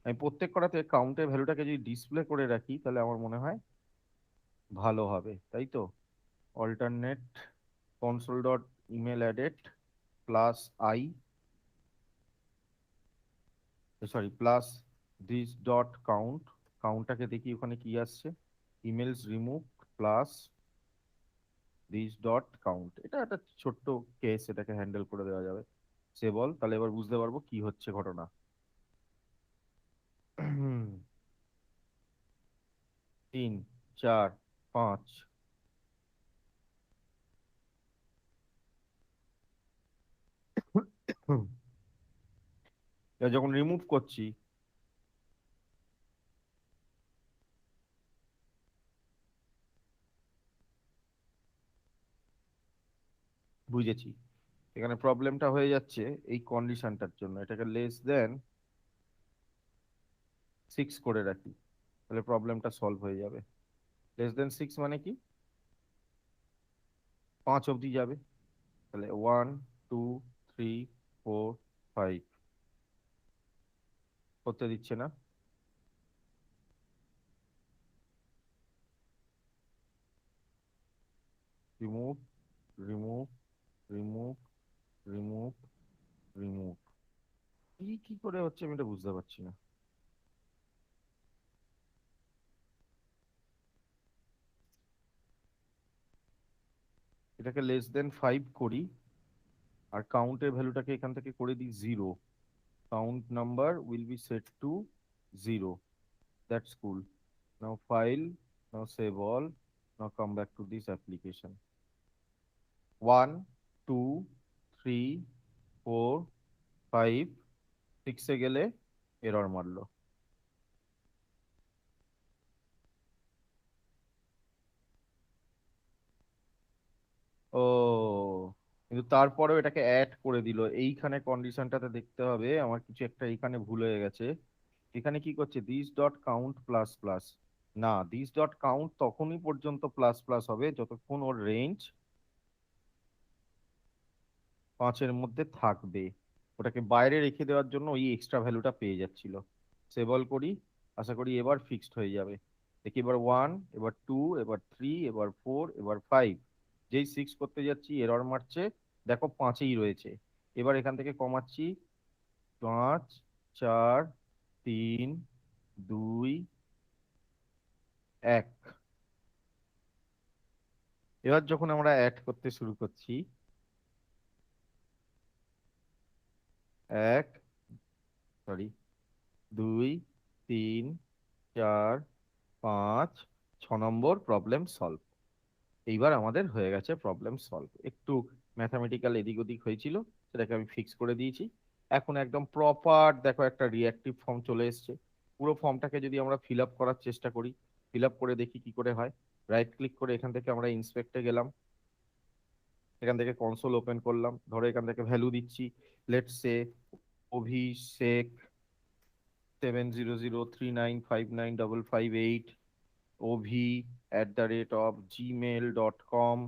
আমি প্রত্যেক কটাতে কাউন্টের ভ্যালুটাকে যদি ডিসপ্লে করে রাখি তাহলে আমার মনে হয় ভালো হবে, তাই তো? Alternate console dot email added plus I, sorry, plus this dot count. কাউন্টটাকে দেখি ওখানে কি আসছে। Emails remove plus this dot count. এটা একটা ছোট্ট কেস, এটাকে হ্যান্ডেল করে দেওয়া যাবে। সে বল, তাহলে এবার বুঝতে পারবো কি হচ্ছে ঘটনা। 3 4 5, যখন রিমুভ করছি বুঝেছি এখানে প্রবলেমটা হয়ে যাচ্ছে এই কন্ডিশনটার জন্য। এটাকে লেস দেন 6 করে রাখি, তাহলে প্রবলেমটা সলভ হয়ে যাবে। লেস দেন 6 মানে কি? 5 অবধি যাবে। তাহলে 1 2 3 4 5, করতে দিচ্ছে না। Remove, remove, remove, remove, remove. কি কি করে হচ্ছে আমি এটা বুঝতে পারছি না। এটাকে লেস দেন 5 করি, আর কাউন্টের ভ্যালুটাকে এখান থেকে করে দিই 0। Count number will be set to 0। That's cool. Now file, now save all, now come back to this application. 1 2 3 4 5, 6 এ গেলে এরর মারলো। ও, কিন্তু তারপরেও এটাকে অ্যাড করে দিল। এইখানে কন্ডিশনটাতে দেখতে হবে আমার কিছু একটা এইখানে ভুল হয়ে গেছে। এখানে কি করছে, this dot count plus plus, না দিস ডট কাউন্ট তখনই পর্যন্ত প্লাস প্লাস হবে যতক্ষণ ওর রেঞ্জ 5-এর মধ্যে থাকবে। ওটাকে বাইরে রেখে দেওয়ার জন্য ওই এক্সট্রা ভ্যালুটা পেয়ে যাচ্ছিল। সেভল করি, আশা করি এবার ফিক্সড হয়ে যাবে। দেখি এবার 1, এবার 2, এবার 3, এবার 4, এবার 5। যেই 6 করতে যাচ্ছি এরর মারছে, দেখো 5-এই রয়েছে। এবার এখান থেকে কমাচ্ছি, 5, 4, 3, 2, 1। এবার যখন আমরা অ্যাড করতে শুরু করছি, 1, সরি, 2, 3, 4, 5, 6 নম্বর প্রবলেম সলভ। এইবার আমাদের হয়ে গেছে প্রবলেম সলভ। একটু ম্যাথামেটিক্যাল এদিক ওদিক হয়েছিল, সেটাকে আমি ফিক্স করে দিয়েছি। এখন একদম প্রপার দেখো একটা রিঅ্যাক্টিভ ফর্ম চলে এসেছে। পুরো ফর্মটাকে যদি আমরা ফিল আপ করার চেষ্টা করি, ফিল আপ করে দেখি কি করে হয়। রাইট ক্লিক করে এখান থেকে আমরা ইন্সপেক্টে গেলাম, এখান থেকে কনসোল ওপেন করলাম, ধরো এখান থেকে ভ্যালু দিচ্ছি, let's say Abhishek 70039595558, ovi@gmail.com,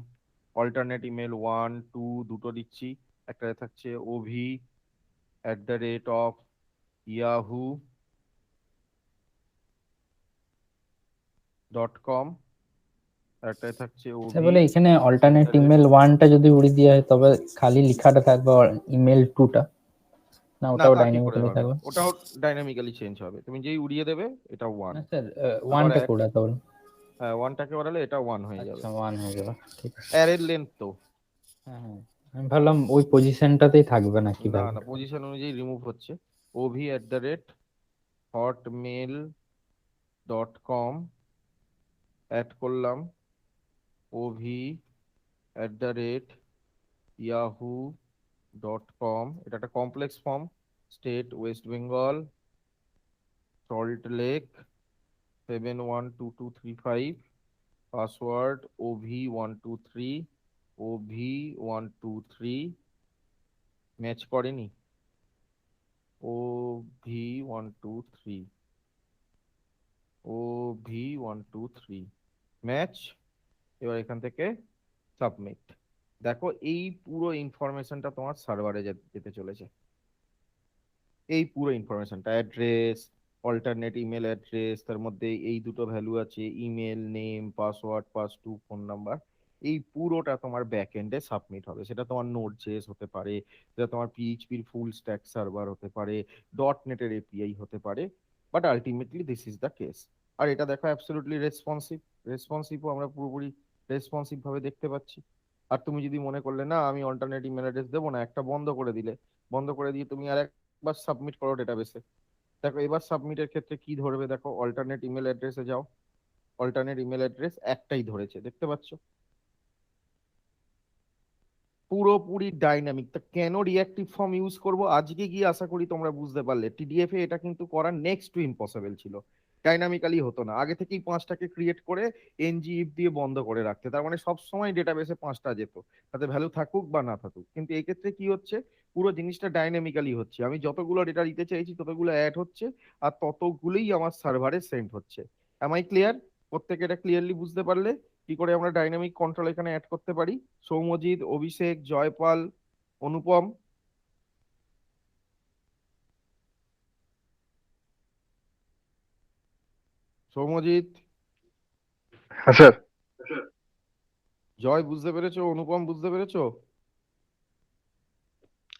alternate email 1 2 দুটো দিচ্ছি, একটা থাকছে ovi@yahoo.com, একটাই থাকছে আচ্ছা, বলে এখানে অল্টারনেট ovi@, ইমেল 1টা যদি উড়িয়ে দেওয়া হয় তবে খালি লেখাটা থাকবে ইমেল 2টা, না না ওটাও তা কি করে ডাইনামিক্যালি হবে, থাকবে? ওটাও ডাইনামিক্যালি চেঞ্জ হবে। তুমি যেই উড়িয়ে দেবে এটা 1, না স্যার, আবার 1টা কোডা তাহলে। 1টাকে বাড়ালে এটা 1 হয়ে যাবে। আচ্ছা, 1 হয়ে যাবে, ঠিক আছে। অ্যারের লেন্থ তো, হ্যাঁ হ্যাঁ, আমি ভাবলাম ওই পজিশনটাতেই থাকবে নাকি না না, ভ্যালুটা। পজিশন অনুযায়ী রিমুভ হচ্ছে। ovi@hotmail.com অ্যাড করলাম, ovi@yahoo.com। এটা একটা complex form, state West Bengal, salt lake 712235, password ovi123, ovi123। Match করেনি, ovi123, ovi123 ম্যাচ। এবার এখান থেকে সাবমিট। দেখো এই পুরো ইনফরমেশনটা তোমার সার্ভারে যেতে চলেছে। এই পুরো ইনফরমেশনটা, অ্যাড্রেস, অল্টারনেট ইমেল অ্যাড্রেস, তার মধ্যে এই দুটো ভ্যালু আছে, ইমেল নেম, পাসওয়ার্ড, পাস2, ফোন নাম্বার, এই পুরোটা তোমার ব্যাক এন্ডে সাবমিট হবে। সেটা তোমার নোড জেএস হতে পারে, সেটা তোমার পিএইচপির ফুল স্ট্যাক সার্ভার হতে পারে, ডট নেটের এপিআই হতে পারে, but ultimately this is the case. আর এটা দেখো অ্যাবসলিউটলি রেসপন্সিভ, রেসপন্সিভও আমরা পুরোপুরি রেসপন্সিভ ভাবে দেখতে পাচ্ছি। আর তুমি যদি মনে করলে না আমি অল্টারনেট ইমেল অ্যাড্রেস দেবো না, একটা বন্ধ করে দিলে, বন্ধ করে দিয়ে তুমি আর একবার সাবমিট করো ডেটাবেসে। দেখো এবার সাবমিটের ক্ষেত্রে কি ধরবে, দেখো অল্টারনেট ইমেল অ্যাড্রেসে যাও, অল্টারনেট ইমেল অ্যাড্রেস একটাই ধরেছে, দেখতে পাচ্ছ, পুরোপুরি ডাইনামিক। তা কেন রিঅ্যাক্টিভ ফর্ম ইউজ করব আজকে গিয়ে আশা করি তোমরা বুঝতে পারলে। টিডিএফ এ এটা কিন্তু করা নেক্সট টু ইম্পসিবল ছিল, ডাইনামিক্যালি হতো না। আগে থেকেই 5টাকে ক্রিয়েট করে এনজি ইফ দিয়ে বন্ধ করে রাখতে, তার মানে সব সময় ডেটাবেসে 5টা যেত, তাতে ভ্যালু থাকুক বা না থাকুক। কিন্তু এই ক্ষেত্রে কি হচ্ছে, পুরো জিনিসটা ডাইনামিক্যালি হচ্ছে। আমি যতগুলো ডেটা দিতে চাইছি ততগুলো অ্যাড হচ্ছে, আর ততগুলোই আমার সার্ভারে সেন্ড হচ্ছে। Am I clear? প্রত্যেকে এটা ক্লিয়ারলি বুঝতে পারলে কি করে আমরা ডাইনামিক কন্ট্রোল এখানে অ্যাড করতে পারি? সৌম্যজিৎ, অভিষেক, জয়পাল, অনুপম, সৌম্যজিৎ, হ্যাঁ স্যার। জয় বুঝতে পেরেছো? অনুপম বুঝতে পেরেছো?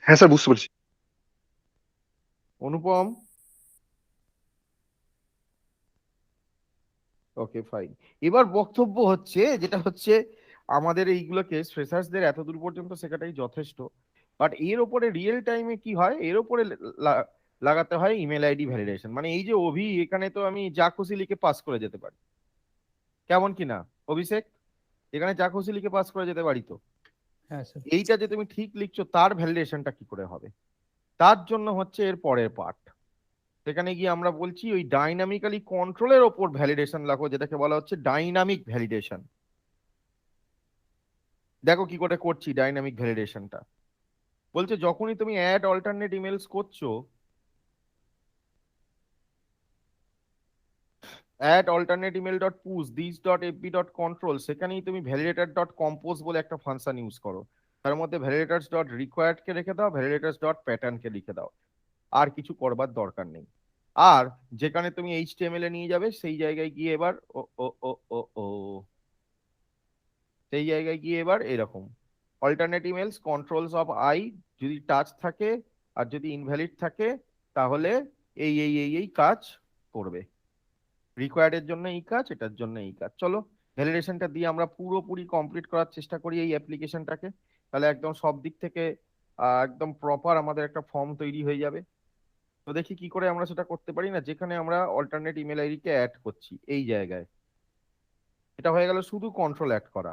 হ্যাঁ স্যার, বুঝতে পারছি। অনুপম, ওকে ফাইন। এবার বক্তব্য হচ্ছে যেটা হচ্ছে, আমাদের এইগুলোকে ফ্রেশার্সদের এতদূর পর্যন্ত শেখাটাই যথেষ্ট। বাট এর ওপরে রিয়েল টাইমে কি হয়, এর ওপরে লাগাতে হয় ইমেল আইডি ভ্যালিডেশন। মানে এই যে অভি, এখানে তো আমি যা খুশি লিখে পাস করে যেতে পারি, কেমন কি না অভিষেক? এখানে যা খুশি লিখে পাস করে যেতে পারি তো। হ্যাঁ স্যার। এইটা যে তুমি ঠিক লিখছো তার ভ্যালিডেশনটা কি করে হবে? তার জন্য হচ্ছে এর পরের পার্ট, সেখানে গিয়ে আমরা বলছি ওই ডাইনামিক্যালি কন্ট্রোলের ওপর ভ্যালিডেশন লাগো, যেটাকে বলা হচ্ছে ডাইনামিক ভ্যালিডেশন। দেখো কি করে করছি ডাইনামিক ভ্যালিডেশনটা। বলছে যখনই তুমি অ্যাড অল্টারনেট ইমেলস করছো, add alternate email dot push this dot FB dot control, সেখানেই তুমি ভ্যালিডেটর ডট কম্পোজ বলে একটা ফাংশন ইউজ করো। তার মধ্যে ভ্যালিডেটরস ডট রিকোয়ার্ড কে রেখে দাও, ভ্যালিডেটরস ডট প্যাটার্ন কে লিখে দাও। আর কিছু করবার দরকার নেই। আর যেখানে তুমি এইচটিএমএল এ নিয়ে যাবে সেই জায়গায় গিয়ে এবার ও ও ও ও ও সেই জায়গায় গিয়ে এবার এরকম alternate emails controls of I যদি টাচ থাকে আর যদি ইনভ্যালিড থাকে তাহলে এই কাজ করবে। রিকোয়ার্ড এর জন্য এই কাজ, এটার জন্য এই কাজ। চলো ভ্যালিডেশনটা দিয়ে আমরা পুরোপুরি কমপ্লিট করার চেষ্টা করি এই অ্যাপ্লিকেশনটাকে। তাহলে একদম সব দিক থেকে একদম প্রপার আমাদের একটা ফর্ম তৈরি হয়ে যাবে। তো দেখি কি করে আমরা সেটা করতে পারি। না, যেখানে আমরা alternate email ID K add করছি এই জায়গায়, এটা হয়ে গেল শুধু কন্ট্রোল অ্যাড করা।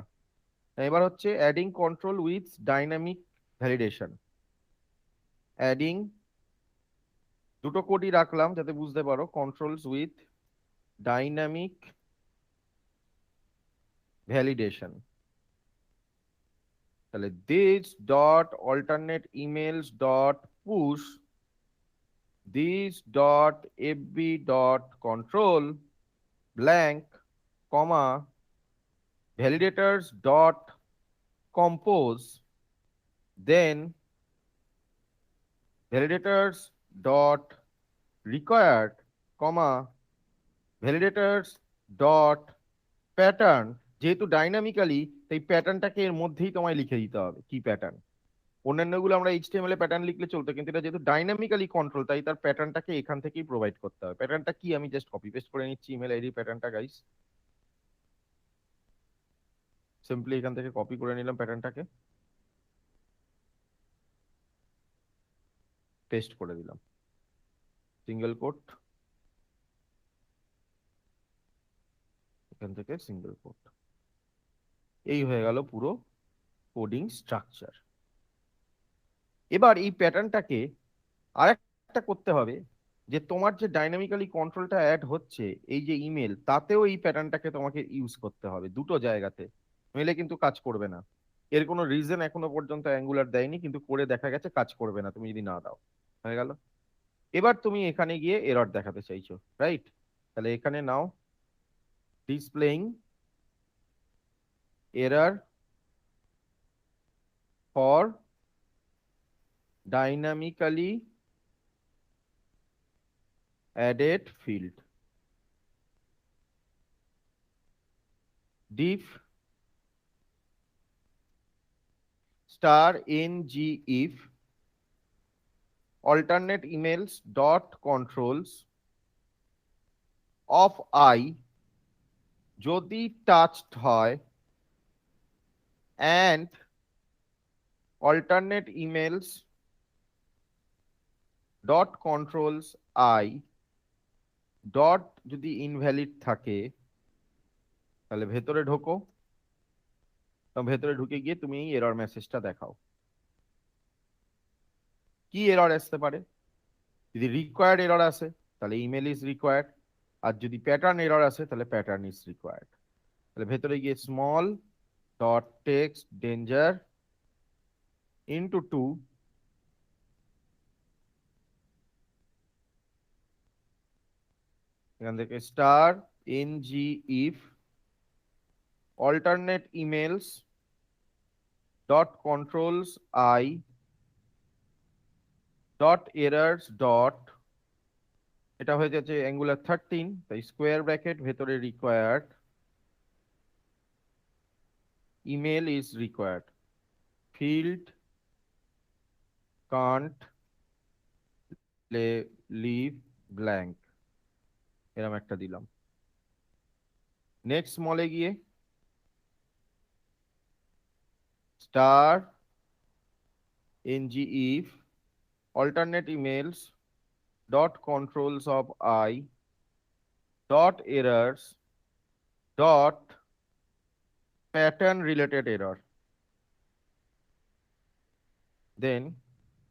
এবার হচ্ছে adding control with dynamic validation. Adding দুটো কোডই রাখলাম যাতে বুঝতে পারো, কন্ট্রোলস উইথ ডাইনামিক ভ্যালিডেশন। তাহলে this dot alternate emails dot push this dot FB dot control blank comma validators dot compose, then validators dot required comma validators dot pattern। যেহেতু ডাইনামিক্যালি তাই প্যাটার্নটাকে এর মধ্যেই তোমায় লিখে দিতে হবে কি প্যাটার্ন। অন্যান্যগুলো আমরা এইচটিএমএল এ প্যাটার্ন লিখলে চলতো, কিন্তু এটা যেহেতু ডাইনামিক্যালি কন্ট্রোল তাই তার প্যাটার্নটাকে এখান থেকেই প্রোভাইড করতে হবে। প্যাটার্নটা কি আমি জাস্ট কপি পেস্ট করে নিচ্ছি ইমেল আইডি প্যাটার্নটা গাইস। সিম্পলি এখান থেকে কপি করে নিলাম প্যাটার্নটাকে, পেস্ট করে দিলাম সিঙ্গেল কোট, এখান থেকে সিঙ্গেল কোট। এই হয়ে গেল পুরো কোডিং স্ট্রাকচার। এবার এই প্যাটার্নটাকে আরেকটা করতে হবে, যে তোমার যে ডাইনামিক্যালি কন্ট্রোলটা অ্যাড হচ্ছে এই যে ইমেল, তাতেও এই প্যাটার্নটাকে তোমাকে ইউজ করতে হবে দুটো জায়গাতে, নইলে কিন্তু কাজ করবে না। এর কোনো রিজন এখনো পর্যন্ত অ্যাঙ্গুলার দেয়নি, কিন্তু করে দেখা গেছে কাজ করবে না তুমি যদি না দাও। হয়ে গেল। এবার তুমি এখানে গিয়ে এরর দেখাতে চাইছো, রাইট? তাহলে এখানে now displaying error for dynamically added field, diff star ng if alternate emails dot controls of I যদি টাচড হয় and alternate emails dot controls I dot যদি ইনভ্যালিড থাকে, তাহলে ভেতরে ঢোকো। ভেতরে ঢুকে গিয়ে তুমি এই এরর মেসেজটা দেখাও। কি এরর আসতে পারে? যদি রিকোয়ার্ড এরর আসে তাহলে ইমেল ইজ রিকোয়ার্ড, আর যদি প্যাটার্ন এরর আসে তাহলে প্যাটার্ন ইজ রিকোয়ার্ড। তাহলে ভেতরে গিয়ে small dot text danger into 2 এখান থেকে star NG if alternate emails dot controls I dot errors dot, এটা হয়ে যাচ্ছে অ্যাঙ্গুলার 13, তাই স্কোয়ার ব্র্যাকেট ভেতরে required email is required field can't leave blank, এরকম একটা দিলাম। নেক্সট স্মলে গিয়ে star NG if alternate emails dot controls of I dot errors dot pattern related error, then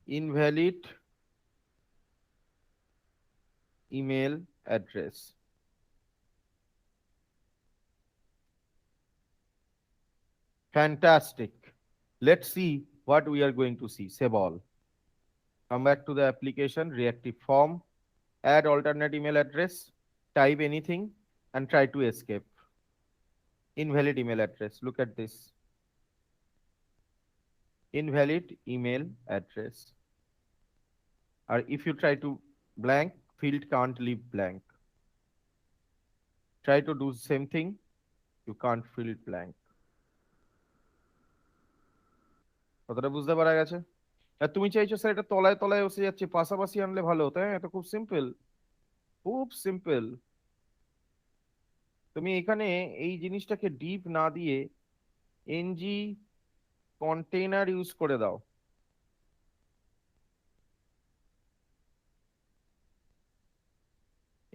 invalid email address। Fantastic. Let's see what we are going to see. Save all. Come back to the application, reactive form, add alternate email address, type anything, and try to escape. Invalid email address. Look at this. Invalid email address. Or if you try to blank, field can't leave blank. Try to do same thing, you can't fill blank. কথাটা বুঝতে পারা গেছে? আর তুমি চাইছো স্যার এটা তলায় তলায় বসে যাচ্ছে, পাশাপাশি আনলে ভালো হতো। হ্যাঁ, এটা খুব সিম্পল, খুব সিম্পল। তুমি এখানে এই জিনিসটাকে ডিপ না দিয়ে এনজি কন্টেইনার ইউজ করে দাও।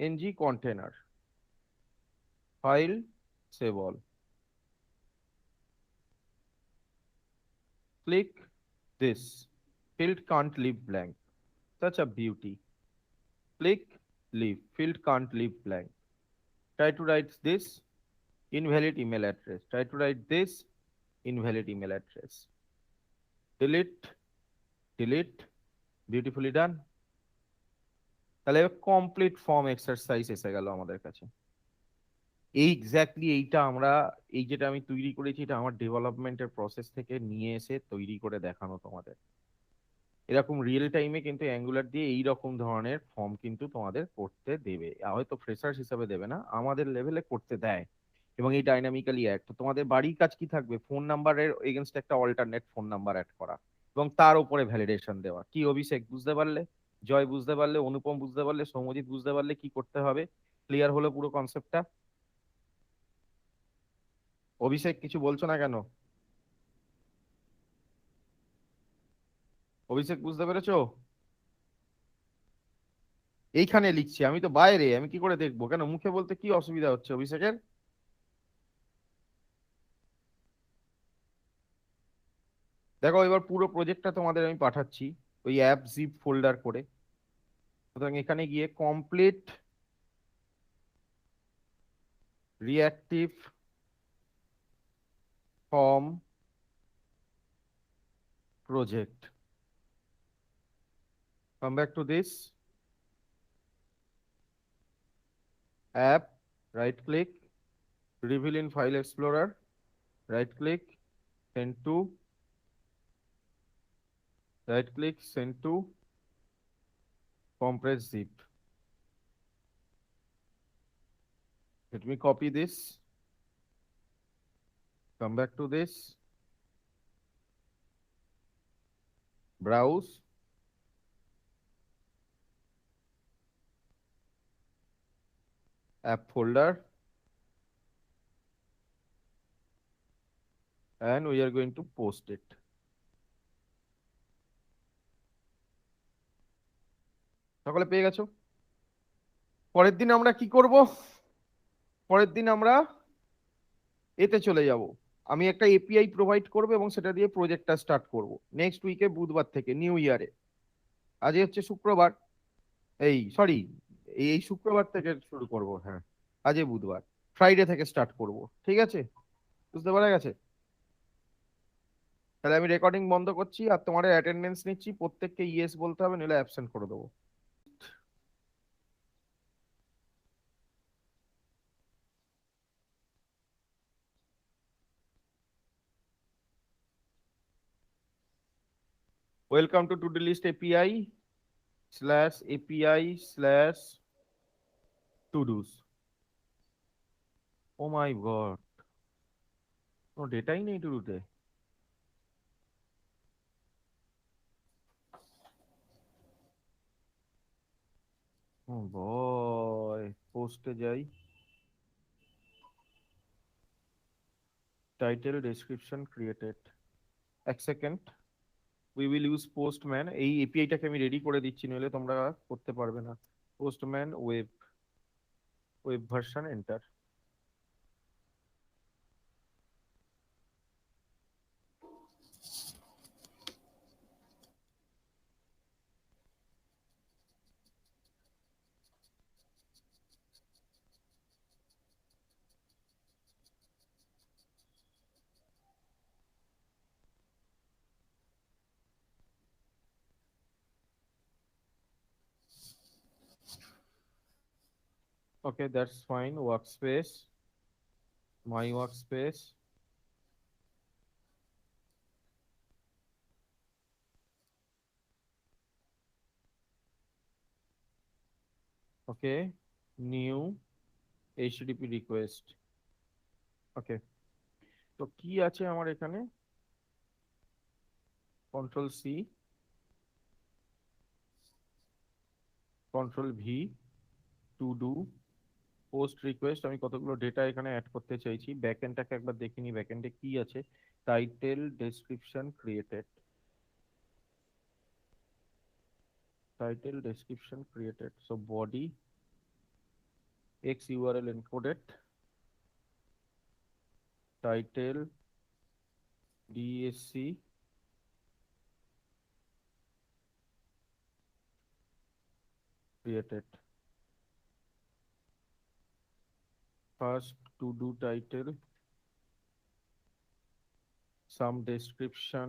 NG container, file, save all. Click this. Field can't leave blank. Such a beauty. Click leave. Field can't leave blank. Try to write this. Invalid email address. Try to write this. Invalid email address. Delete. Delete. Beautifully done. তাহলে কমপ্লিট ফর্ম এক্সারসাইজ এসে গেল আমাদের কাছে। এই এক্স্যাক্টলি এইটা আমরা, এই যেটা আমি তৈরি করেছি, এটা আমার ডেভেলপমেন্টের প্রসেস থেকে নিয়ে এসে তৈরি করে দেখানো তোমাদের। এরকম রিয়েল টাইমে কিন্তু অ্যাঙ্গুলার দিয়ে এই রকম ধরনের ফর্ম কিন্তু তোমাদের করতে দেবে। হয়তো ফ্রেশার্স হিসাবে দেবে না, আমাদের লেভেলে করতে দেয়। এবং এই ডাইনামিক্যালি অ্যাড, তো তোমাদের বাড়ির কাজ কি থাকবে? ফোন নাম্বারের এগেনস্ট একটা অল্টারনেট ফোন নাম্বার অ্যাড করা এবং তার উপরে ভ্যালিডেশন দেওয়া। কি অভিষেক বুঝতে পারলে? জয় বুঝতে পারলে? অনুপম বুঝতে পারলে? সৌমজিৎ বুঝতে পারলে কি করতে হবে? ক্লিয়ার হলো পুরো কনসেপ্টটা? অভিষেক কিছু বলছো না কেন? অভিষেক বুঝতে পেরেছো? এইখানে লিখছি, আমি তো বাইরে, আমি কি করে দেখবো? কেন মুখে বলতে কি অসুবিধা হচ্ছে অভিষেকের? দেখো এবার পুরো প্রজেক্টটা তোমাদের আমি পাঠাচ্ছি ওই অ্যাপ জিপ ফোল্ডার করে। সুতরাং এখানে গিয়ে complete reactive form project. Come back to this app, right click, reveal in file explorer, right click, send to, right click, send to compress zip. Let me copy this, come back to this, browse, app folder, and we are going to post it. সকলে পেয়ে গেছো? পরের দিন আমরা কি করব? পরের দিন আমরা এতে চলে যাব। আমি একটা এপিআই প্রোভাইড করব এবং সেটা দিয়ে প্রজেক্টটা স্টার্ট করব নেক্সট উইকে, বুধবার থেকে, নিউ ইয়ারে। আজই হচ্ছে শুক্রবার, এই সরি এই শুক্রবার থেকে শুরু করব। হ্যাঁ, আজই বুধবার, ফ্রাইডে থেকে স্টার্ট করব। ঠিক আছে, বুঝতে পারা গেছে? তাহলে আমি রেকর্ডিং বন্ধ করছি আর তোমাদের অ্যাটেন্ডেন্স নিচ্ছি, প্রত্যেককে ইয়েস বলতে হবে, নইলে অ্যাবসেন্ট করে দেবো। Welcome to to do list API /API/to-dos। Oh my God, কোনো ডেটাই নেই টু ডুতে। ও বয়, পোস্টে যাই, টাইটেল, ডেসক্রিপশন, ক্রিয়েটেড। এক second, we will use Postman. এই এপিআইটাকে আমি রেডি করে দিচ্ছি, নইলে তোমরা করতে পারবে না। Postman web, web version enter. Okay, that's fine. Workspace, my workspace. Okay, new HTTP request. Okay, তো কি আছে আমার এখানে? Control C, control V, to do, post request. আমি কতগুলো ডেটা এখানে অ্যাড করতে চাইছি। ব্যাকএন্ডটাকে একবার দেখে নি, ব্যাকএন্ডে কি আছে। Title, description, created. Title, description, created. So body, x URL encoded, title, DSC, created. First to do title, some description,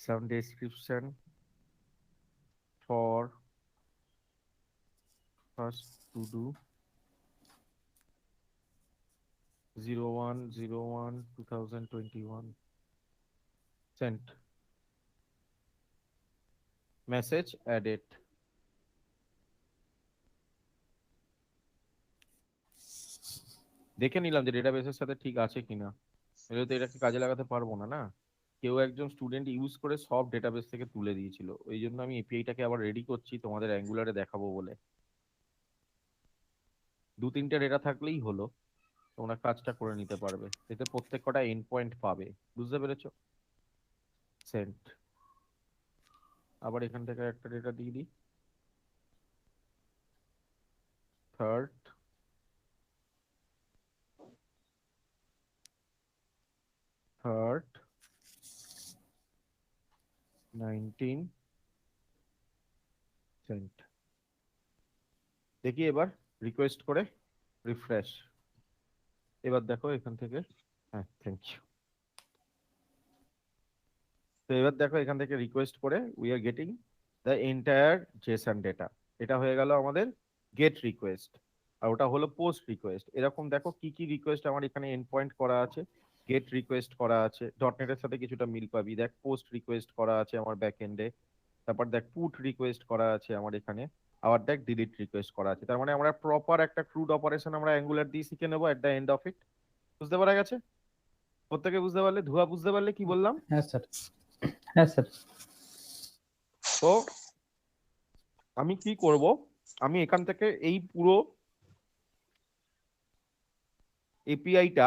some description for first to do 01/01/2021. Sent. Message added. দেখে নিলাম যে ডেটাবেসের সাথে ঠিক আছে কিনা। এগুলো তো এটাকে কাজে লাগাতে পারবো না, না? কেউ একজন স্টুডেন্ট ইউজ করে সব ডেটাবেস থেকে তুলে দিয়েছিল, ওই জন্য আমি এপিআইটাকে আবার রেডি করছি তোমাদের অ্যাঙ্গুলারে দেখাবো বলে। 2-3টে ডেটা থাকলেই হলো, তোমরা কাজটা করে নিতে পারবে। এতে প্রত্যেক কটা এন্ড পয়েন্ট পাবে, বুঝতে পেরেছো? সেন্ট। আবার এখান থেকে একটা ডেটা দিয়ে দিই। Third, third 19 send. দেখি এবার রিকোয়েস্ট করে রিফ্রেশ। এবার দেখো এখান থেকে, হ্যাঁ থ্যাংক ইউ। তো এবার দেখো এখান থেকে রিকোয়েস্ট করে we are getting the entire Jason data. এটা হয়ে গেল আমাদের গেট রিকোয়েস্ট, আর ওটা হলো পোস্ট রিকোয়েস্ট। এরকম দেখো কি কি রিকোয়েস্ট আমার এখানে এন্ড পয়েন্ট করা আছে। গেট রিকোয়েস্ট করা আছে, ডটনেটের সাথে কিছুটা মিল পাবি। দেখ পোস্ট রিকোয়েস্ট করা আছে আমার ব্যাক এন্ডে। তারপর দেখ পুট রিকোয়েস্ট করা আছে আমার এখানে। আবার দেখ ডিলিট রিকোয়েস্ট করা আছে। তার মানে আমরা প্রপার একটা ক্রুড অপারেশন আমরা অ্যাঙ্গুলার দিয়ে শিখে নেবো at the end of it. বুঝতে পারা গেছে? প্রত্যেকে বুঝতে পারলে? ধোয়া বুঝতে পারলে কি বললাম? হ্যাঁ স্যার, হ্যাঁ স্যার। তো আমি কি করব, আমি এখান থেকে এই পুরো এপিআইটা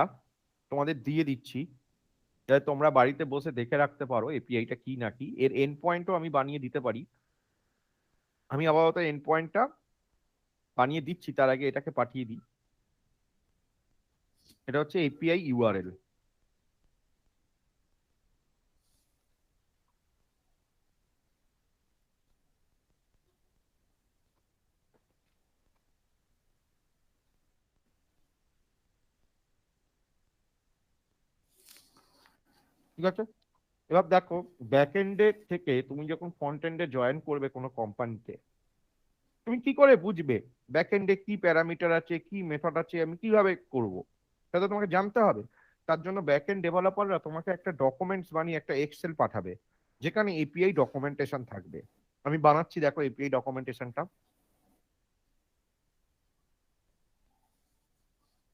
তোমাদের দিয়ে দিচ্ছি, যাতে তোমরা বাড়িতে বসে দেখে রাখতে পারো এপিআইটা কি নাকি। এর এন্ড পয়েন্টও আমি বানিয়ে দিতে পারি। আমি আপাতত এন্ড পয়েন্টটা বানিয়ে দিচ্ছি, তার আগে এটাকে পাঠিয়ে দিই। এটা হচ্ছে এপিআই ইউআরএল। ঠিক আছে, এবার দেখো ব্যাকএন্ডে থেকে তুমি যখন ফ্রন্ট এন্ডে জয়েন করবে কোনো কোম্পানিতে, তুমি কি করে বুঝবে ব্যাকএন্ডে কি প্যারামিটার আছে, কি মেথড আছে, আমি কিভাবে করব? সেটা তো তোমাকে জানতে হবে। তার জন্য ব্যাকএন্ড ডেভেলপাররা তোমাকে একটা ডকুমেন্টস বানিয়ে একটা এক্সেল পাঠাবে, যেখানে এপিআই ডকুমেন্টেশন থাকবে। আমি বানাচ্ছি, দেখো এপিআই ডকুমেন্টেশনটা।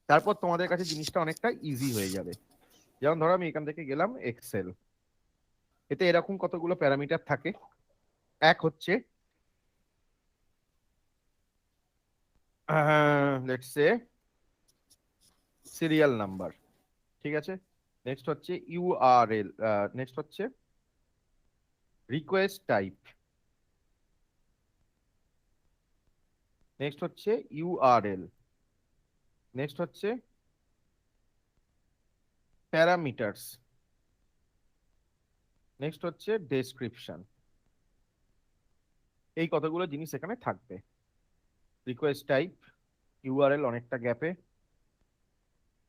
তারপর তোমাদের কাছে জিনিসটা অনেকটা ইজি হয়ে যাবে। যেমন ধরো আমি এখান থেকে গেলাম এক্সেল, এতে এরকম কতগুলো প্যারামিটার থাকে। এক হচ্ছে লেটস সে সিরিয়াল নাম্বার, ঠিক আছে। নেক্সট হচ্ছে ইউআরএল, নেক্সট হচ্ছে রিকোয়েস্ট টাইপ, নেক্সট হচ্ছে ইউআরএল, নেক্সট হচ্ছে প্যারামিটারস, নেক্সট হচ্ছে ডেসক্রিপশন। এই কতগুলো জিনিস এখানে থাকবে। রিকোয়েস্ট টাইপ, ইউআরএল অনেকটা গ্যাপে,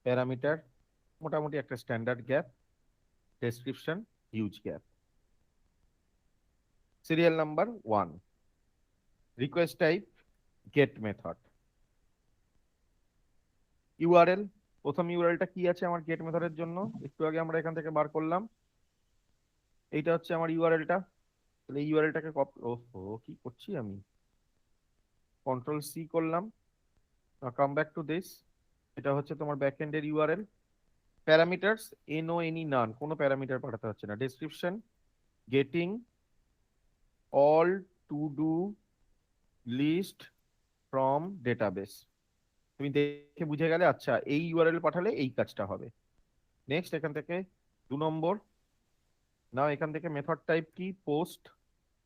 প্যারামিটার মোটামুটি একটা standard gap, description huge gap, serial number 1, request type get method. URL, প্রথম ইউআরএলটা কি আছে আমার গেট মেথডের জন্য, একটু আগে আমরা এখান থেকে বার করলাম। এইটা হচ্ছে আমার ইউআরএলটা। তাহলে এই ইউআরএলটাকে ওহো কি করছি আমি, কন্ট্রোল সি করলাম, কাম ব্যাক টু দিস। এটা হচ্ছে তোমার ব্যাকএন্ডের ইউআরএল। প্যারামিটারস এনো এনি নান, কোনো প্যারামিটার পাঠাতে হচ্ছে না। Description getting all to do list from database. তুমি দেখে বুঝে গেলে আচ্ছা এই ইউআরএল পাঠালে এই কাজটা হবে। নেক্সট এখান থেকে 2 নম্বর, নাও এখান থেকে মেথড টাইপ কি পোস্ট,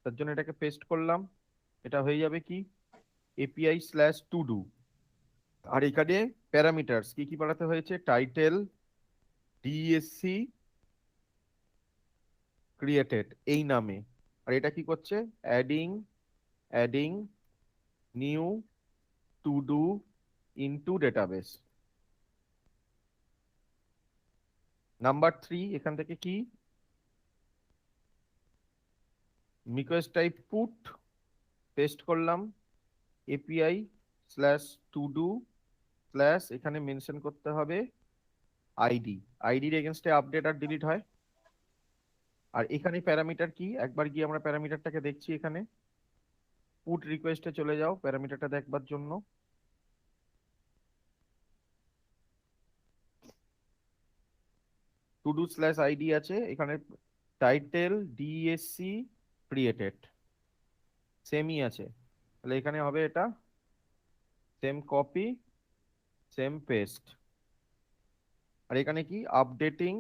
তার জন্য এটাকে পেস্ট করলাম। এটা হয়ে যাবে কি এপিআই স্ল্যাশ টু ডু। আর এখানে প্যারামিটারস কি কি পাঠাতে হয়েছে, টাইটেল ডিএসসি ক্রিয়েটেড এই নামে। আর এটা কি করছে, adding new to do into database. Number 3 এখান থেকে কি রিকোয়েস্ট টাইপ পুট, পেস্ট করলাম API slash to do slash, এখানে মেনশন করতে হবে আইডি। আইডির এগেনস্টে আপডেট আর ডিলিট হয়। আর এখানে প্যারামিটার কি, একবার গিয়ে আমরা প্যারামিটারটাকে দেখছি। এখানে পুট রিকোয়েস্টে চলে যাও প্যারামিটারটা দেখবার জন্য। টু ডু স্ল্যাশ আইডি আছে, এখানে টাইটেল ডিএসসি ক্রিয়েটেড সেমই আছে। তাহলে এখানে হবে এটা সেম কপি সেম পেস্ট। আর এখানে কি updating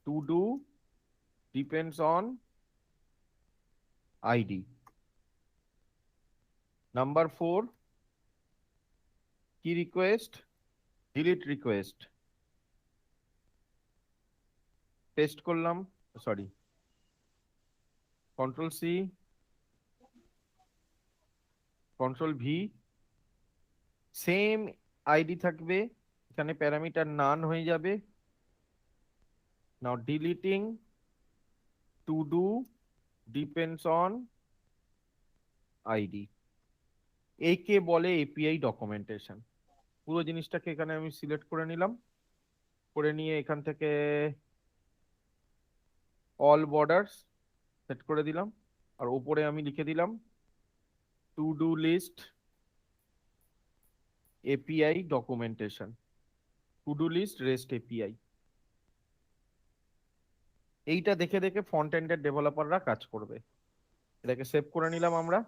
to do depends on ID. Number 4 কি রিকোয়েস্ট ডিলিট রিকোয়েস্ট, পেস্ট করলাম, sorry control C control V, same ID থাকবে, এখানে প্যারামিটার নান হয়ে যাবে। Now deleting to do depends on ID. একে বলে এপিআই ডকুমেন্টেশন। পুরো জিনিসটাকে এখানে আমি সিলেক্ট করে নিলাম, করে নিয়ে এখান থেকে অল বর্ডার্স সেট করে দিলাম। আর উপরে আমি লিখে দিলাম to do list API documentation, to do list REST API. এইটা দেখে দেখে ফ্রন্ট এন্ডের ডেভেলপাররা কাজ করবে। এটাকে সেভ করে নিলাম আমরা,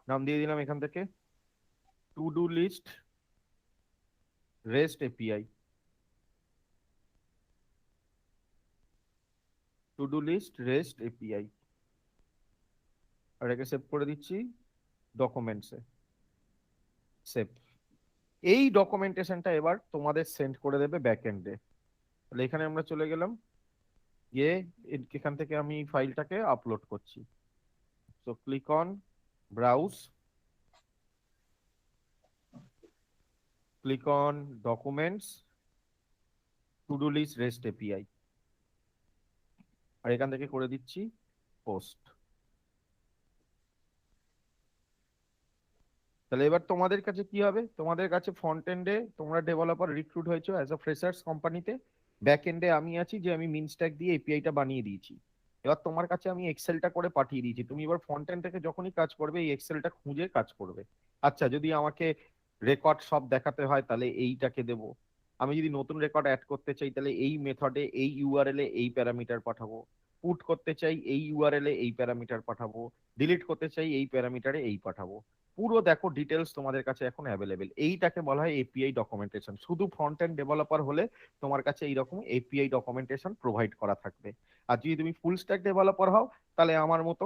নাম দিয়ে দিলাম এখান থেকে to do list REST API, to do list REST API. আর এটাকে সেভ করে দিচ্ছি ডকুমেন্টসে, সেভ। এই ডকুমেন্টেশনটা এবার তোমাদের সেন্ড করে দেবে ব্যাক এন্ডে। তাহলে এখানে আমরা চলে গেলাম, গিয়ে এখান থেকে আমি ফাইলটাকে আপলোড করছি। So click on browse, click on documents, to do list REST API. আর এখান থেকে করে দিচ্ছি পোস্ট। তাহলে এবার তোমাদের কাছে কি হবে, তোমাদের কাছে ফ্রন্ট এন্ডে তোমরা ডেভেলপার রিক্রুট হয়েছো অ্যাজ আ ফ্রেশার্স কোম্পানিতে, ব্যাক এন্ডে আমি আছি যে আমি মিন স্ট্যাক দিয়ে এপিআইটা বানিয়ে দিয়েছি। এবার তোমার কাছে আমি এক্সেলটা করে পাঠিয়ে দিয়েছি, তুমি এবার ফ্রন্ট এন্ড থেকে যখনই কাজ করবে এই এক্সেলটা খুঁজে কাজ করবে। আচ্ছা যদি আমাকে রেকর্ড সব দেখাতে হয় তাহলে এইটাকে দেব, আমি যদি নতুন রেকর্ড অ্যাড করতে চাই তাহলে এই মেথডে এই ইউআরএল এ এই প্যারামিটার পাঠাবো, পুট করতে চাই এই ইউআরএল এ এই প্যারামিটার পাঠাবো, ডিলিট করতে চাই এই প্যারামিটারে এই পাঠাবো। পুরো দেখো ডিটেলস তোমাদের কাছে এখন অ্যাভেলেবেল। এইটাকে বলা হয় এপিআই ডকুমেন্টেশন। শুধু ফ্রন্ট এন্ড ডেভেলপার হলে তোমার কাছে এইরকম এপিআই ডকুমেন্টেশন প্রোভাইড করা থাকবে। আর যদি তুমি ফুল স্ট্যাক ডেভেলপার হও তাহলে আমার মতো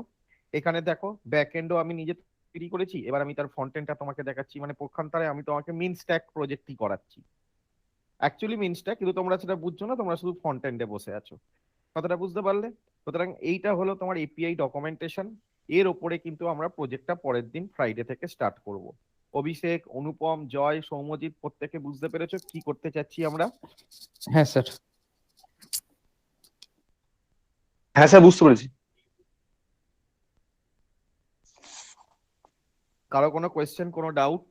এখানে দেখো ব্যাক এন্ডও আমি নিজে তৈরি করেছি, এবার আমি তার ফ্রন্ট এন্ডটা তোমাকে দেখাচ্ছি। মানে পক্ষান্তরে আমি তোমাকে মিন স্ট্যাক প্রজেক্টই করাচ্ছি, অ্যাকচুয়ালি মিন স্ট্যাক, কিন্তু তোমরা সেটা বুঝছো না, তোমরা শুধু ফ্রন্ট এন্ডে বসে আছো। কথাটা বুঝতে পারলে? সুতরাং এইটা হলো তোমার এপিআই ডকুমেন্টেশন। এর ওপরে কিন্তু আমরা প্রজেক্টটা পরের দিন ফ্রাইডে থেকে স্টার্ট করব। অভিষেক, অনুপম, জয়, সৌম্যজিৎ প্রত্যেকে বুঝতে পেরেছো কি করতে চাচ্ছি আমরা? হ্যাঁ স্যার। হ্যাঁ স্যার বুঝতে পেরেছি। কারো কোনো কোয়েশ্চেন, কোনো ডাউট?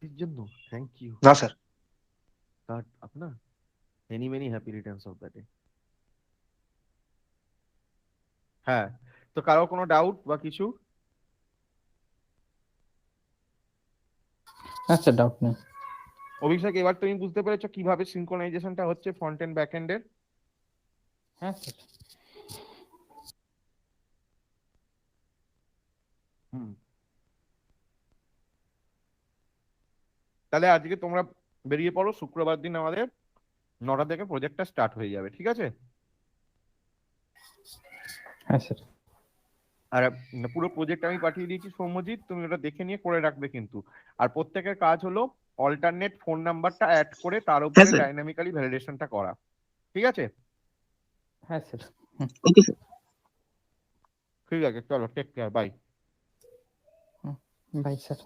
এর জন্য থ্যাংক ইউ। না স্যার। কাট আপনার many many happy Returns of the day. হ্যাঁ, তো কারো কোনো ডাউট বা কিছু? আচ্ছা, ডাউট নেই। অভিষেক, এবার তুমি বুঝতে পেরেছো কিভাবে সিনক্রোনাইজেশনটা হচ্ছে ফ্রন্ট এন্ড ব্যাক এন্ডের? হ্যাঁ স্যার। হুম। তাহলে আজকে তোমরা বেরিয়ে পড়ো, শুক্রবার দিন আমাদের 9টা থেকে প্রজেক্টটা স্টার্ট হয়ে যাবে, ঠিক আছে? হ্যাঁ স্যার। আর পুরো প্রজেক্ট আমি পাঠিয়ে দিয়েছি সৌম্যজিৎ, তুমি ওটা দেখে নিয়ে করে রাখবে কিন্তু। আর প্রত্যেকের কাজ হলো অল্টারনেট ফোন নাম্বারটা অ্যাড করে তার হ্যাঁ উপরে স্যার। ডাইনামিক্যালি ভ্যালিডেশনটা করা, ঠিক আছে? হ্যাঁ স্যার। Okay sir. ঠিক আছে, চলো, take care, bye. Bye sir.